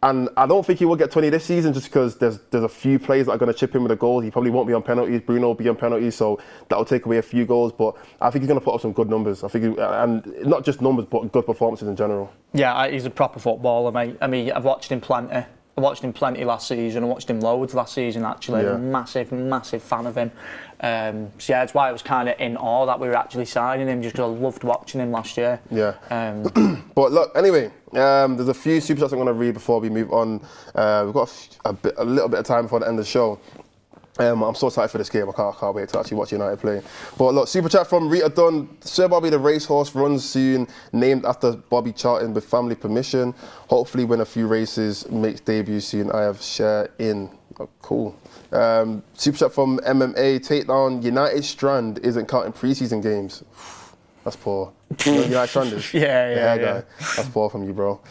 Speaker 1: And I don't think he will get 20 this season, just because there's a few players that are going to chip in with the goals. He probably won't be on penalties. Bruno will be on penalties, so that will take away a few goals. But I think he's going to put up some good numbers. I think, and not just numbers, but good performances in general. Yeah,
Speaker 3: he's a proper footballer, mate. I mean, I've watched him plenty. I watched him plenty last season. I watched him loads last season, actually. I'm a massive fan of him. So that's why I was kind of in awe that we were actually signing him, just because I loved watching him last year.
Speaker 1: Yeah. But look, anyway, there's a few super chats I'm going to read before we move on. We've got a little bit of time before the end of the show. I'm so excited for this game. I can't wait to actually watch United play. But look, super chat from Rita Dunn. Sir Bobby the racehorse runs soon, named after Bobby Charlton with family permission. Hopefully win a few races, makes debut soon. I have share in. Oh, cool. Super chat from MMA. Takedown. United Strand isn't counting preseason games. That's poor. You know United Strand is?
Speaker 3: Yeah.
Speaker 1: Guy. That's poor from you, bro.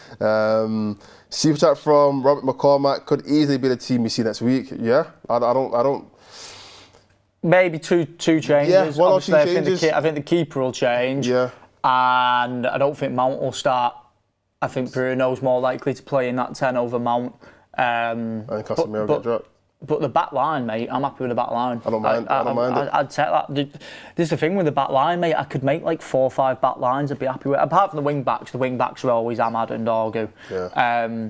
Speaker 1: Super chat from Robert McCormack. Could easily be the team we see next week. Yeah, I don't.
Speaker 3: Maybe two changes.
Speaker 1: Yeah, one or two changes.
Speaker 3: I think the keeper will change.
Speaker 1: Yeah.
Speaker 3: And I don't think Mount will start. I think Bruno's more likely to play in that 10 over Mount.
Speaker 1: And Casemiro get dropped.
Speaker 3: But the back line, mate, I'm happy with the back line.
Speaker 1: I don't mind.
Speaker 3: I'd take that. This is the thing with the back line, mate. I could make like 4 or 5 back lines. I'd be happy with. Apart from the wing backs are always Ahmad and Dorgu.
Speaker 1: Yeah.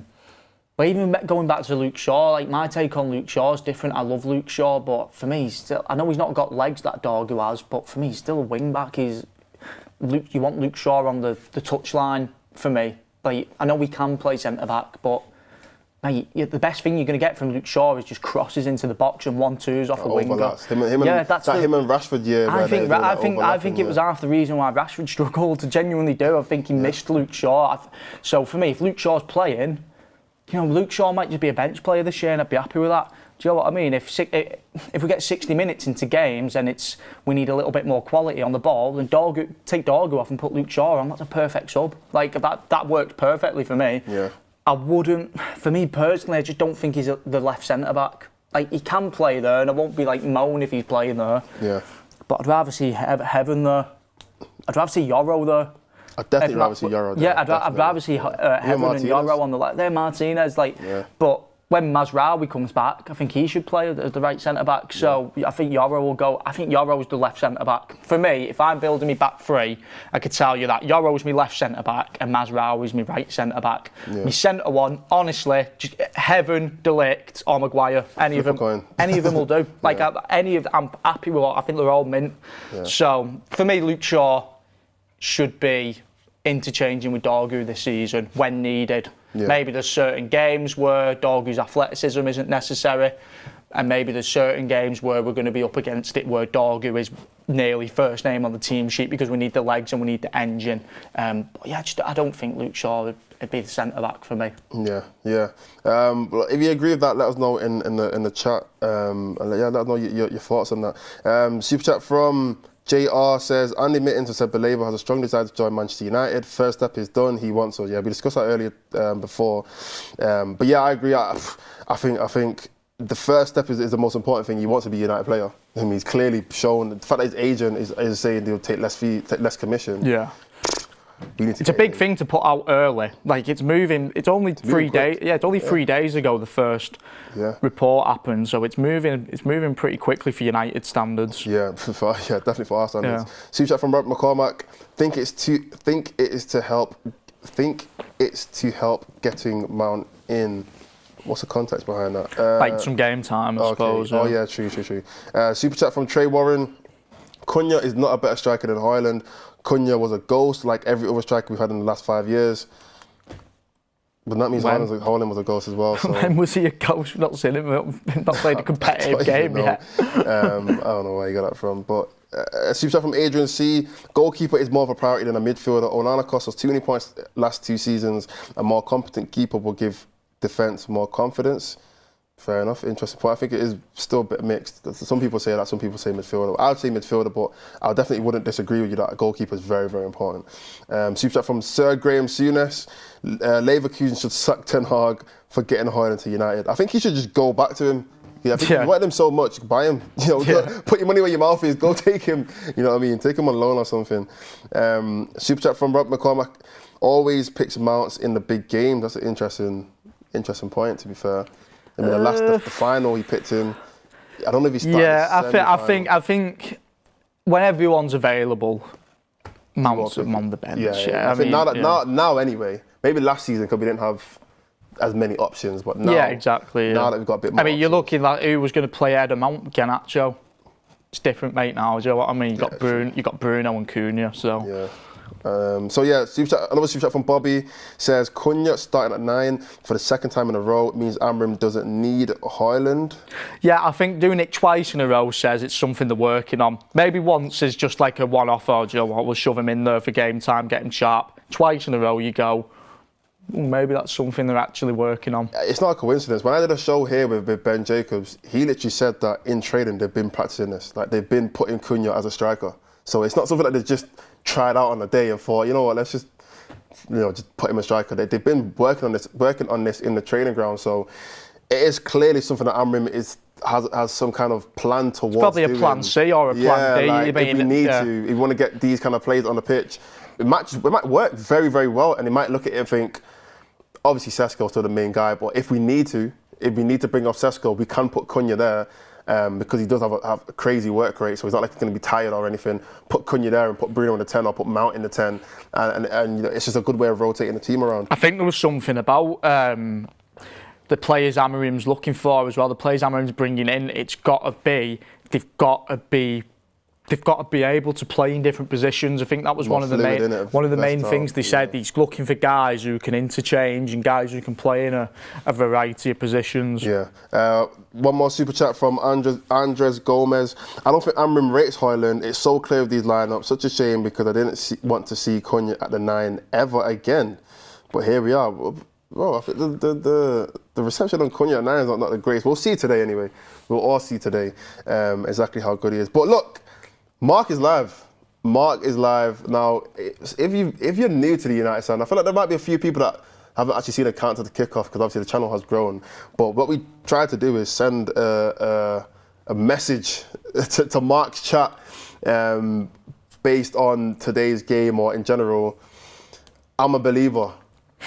Speaker 3: But even going back to Luke Shaw, like, my take on Luke Shaw is different. I love Luke Shaw, but for me, I know he's not got legs that Dorgu has, but for me, he's still a wing back. You want Luke Shaw on the touchline for me. Like, I know we can play centre back, but. Mate, the best thing you're going to get from Luke Shaw is just crosses into the box and 1-2s off a winger.
Speaker 1: Him and Rashford,
Speaker 3: I think it was half the reason why Rashford struggled to genuinely do. I think he missed Luke Shaw. So for me, if Luke Shaw's playing, Luke Shaw might just be a bench player this year, and I'd be happy with that. Do you know what I mean? If we get 60 minutes into games and we need a little bit more quality on the ball, then take Dorgu off and put Luke Shaw on. That's a perfect sub. Like, that worked perfectly for me.
Speaker 1: Yeah.
Speaker 3: I wouldn't, for me personally, I just don't think he's the left centre back. Like, he can play there, and I won't be like moan if he's playing there.
Speaker 1: Yeah.
Speaker 3: But I'd rather see Heaven there. I'd rather see Yoro there.
Speaker 1: I'd definitely rather see Yoro there.
Speaker 3: Yeah, I'd rather see Heaven and Yoro on the left. They're Martinez, but when Mazraoui comes back, I think he should play as the right centre-back. So I think Yoro will go. I think Yoro's the left centre-back. For me, if I'm building me back three, I could tell you that Yoro's my left centre-back and Mazraoui's my right centre-back. Yeah. My centre one, honestly, just Heaven, De Ligt or Maguire. Any of them will do. Like I'm happy with what I think they're all mint. Yeah. So for me, Luke Shaw should be interchanging with Dorgu this season when needed. Yeah. Maybe there's certain games where Dorgu's athleticism isn't necessary, and maybe there's certain games where we're going to be up against it where Dorgu is nearly first name on the team sheet because we need the legs and we need the engine. But yeah, I don't think Luke Shaw would be the centre back for me.
Speaker 1: Yeah. If you agree with that, let us know in the chat. Let us know your thoughts on that. Super chat from JR says, Andy Mittens has said Baleba has a strong desire to join Manchester United. First step is done. He wants us. Yeah, we discussed that earlier before. But yeah, I agree. I think the first step is the most important thing. He wants to be a United player. I mean, he's clearly shown the fact that his agent is saying he'll take less fee, take less commission.
Speaker 2: Yeah. It's a big thing to put out early. Like it's moving. It's only 3 days. Yeah, it's only 3 days ago the first report happened. So it's moving. It's moving pretty quickly for United standards. Yeah, definitely for our standards. Yeah. Super chat from Robert McCormack. Think it's to help getting Mount in. What's the context behind that? Like some game time, I suppose.
Speaker 1: Oh yeah, true. Super chat from Trey Warren. Cunha is not a better striker than Højlund. Cunha was a ghost like every other striker we've had in the last 5 years. But that means Højlund was a ghost as well. So.
Speaker 2: When was he a ghost? We've not seen him. We've not played a competitive game yet.
Speaker 1: I don't know where you got that from. But a super chat from Adrian C. Goalkeeper is more of a priority than a midfielder. Onana cost us too many points last 2 seasons. A more competent keeper will give defence more confidence. Fair enough, interesting point. I think it is still a bit mixed. Some people say that, some people say midfielder. I would say midfielder, but I definitely wouldn't disagree with you that a goalkeeper is very, very important. Super chat from Sir Graham Souness. Leverkusen should sack Ten Hag for getting Højlund to United. I think he should just go back to him. Yeah, I think you want him so much, buy him. Put your money where your mouth is. Go take him. You know what I mean? Take him on loan or something. Super chat from Rob McCormack. Always picks Mounts in the big game. That's an interesting point, to be fair. I mean, the final he picked him. I don't know if he started.
Speaker 2: Yeah, I think when everyone's available, Mount's on the bench.
Speaker 1: I think now anyway. Maybe last season because we didn't have as many options, but now.
Speaker 2: Yeah, exactly.
Speaker 1: Now that we've got a bit more.
Speaker 2: I mean, you're looking like who was going to play ahead of Mount, Garnacho. It's different, mate. Now, do you know what I mean? You got Bruno and Cunha, so.
Speaker 1: Yeah. Another super chat from Bobby says Cunha starting at 9 for the second time in a row means Amorim doesn't need Højlund.
Speaker 2: Yeah, I think doing it twice in a row says it's something they're working on. Maybe once is just like a one-off, or do you know what, we'll shove him in there for game time, get him sharp. Twice in a row you go, maybe that's something they're actually working on.
Speaker 1: It's not a coincidence. When I did a show here with Ben Jacobs, he literally said that in training they've been practicing this. Like they've been putting Cunha as a striker. So it's not something that they just tried out on the day and thought, you know what, let's just put him a striker. They've been working on this in the training ground. So it is clearly something that Amorim has some kind of plan towards. It's
Speaker 2: probably a plan C or a plan D.
Speaker 1: Like if we need to, if we want to get these kind of players on the pitch, it might work very, very well, and they might look at it and think, obviously Sesko's still the main guy, but if we need to bring off Sesko, we can put Cunha there. Because he does have a crazy work rate, so he's not like he's going to be tired or anything. Put Cunha there and put Bruno in the 10 or put Mount in the 10, and it's just a good way of rotating the team around.
Speaker 2: I think there was something about the players Amorim's looking for as well. The players Amorim's bringing in, they've got to be able to play in different positions. I think that was one of the main things they said. He's looking for guys who can interchange and guys who can play in a variety of positions.
Speaker 1: Yeah. One more super chat from Andres Gomez. I don't think Amorim rates Højlund. It's so clear with these lineups. Such a shame because I didn't want to see Cunha at the 9 ever again. But here we are. Well, I think the reception on Cunha at 9 is not the greatest. We'll see today anyway. We'll all see today exactly how good he is. But look. Mark is live. Now, if you're new to the United side, I feel like there might be a few people that haven't actually seen a count to the kickoff because obviously the channel has grown. But what we try to do is send a message to Mark's chat based on today's game or in general. I'm a believer.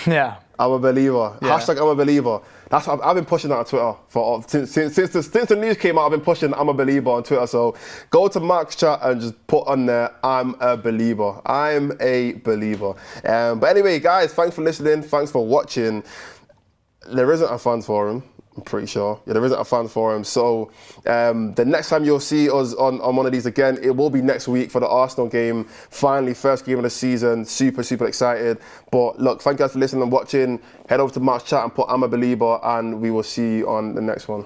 Speaker 2: Yeah.
Speaker 1: I'm a believer.
Speaker 2: Yeah.
Speaker 1: Hashtag I'm a believer. That's what I've been pushing that on Twitter since the news came out. I've been pushing I'm a believer on Twitter. So go to Mark's chat and just put on there I'm a believer. I'm a believer. But anyway, guys, thanks for listening. Thanks for watching. There isn't a fans forum. I'm pretty sure. Yeah, there isn't a fan forum. So the next time you'll see us on one of these again, it will be next week for the Arsenal game. Finally, first game of the season. Super, super excited. But look, thank you guys for listening and watching. Head over to Mark's chat and put I'm a believer, and we will see you on the next one.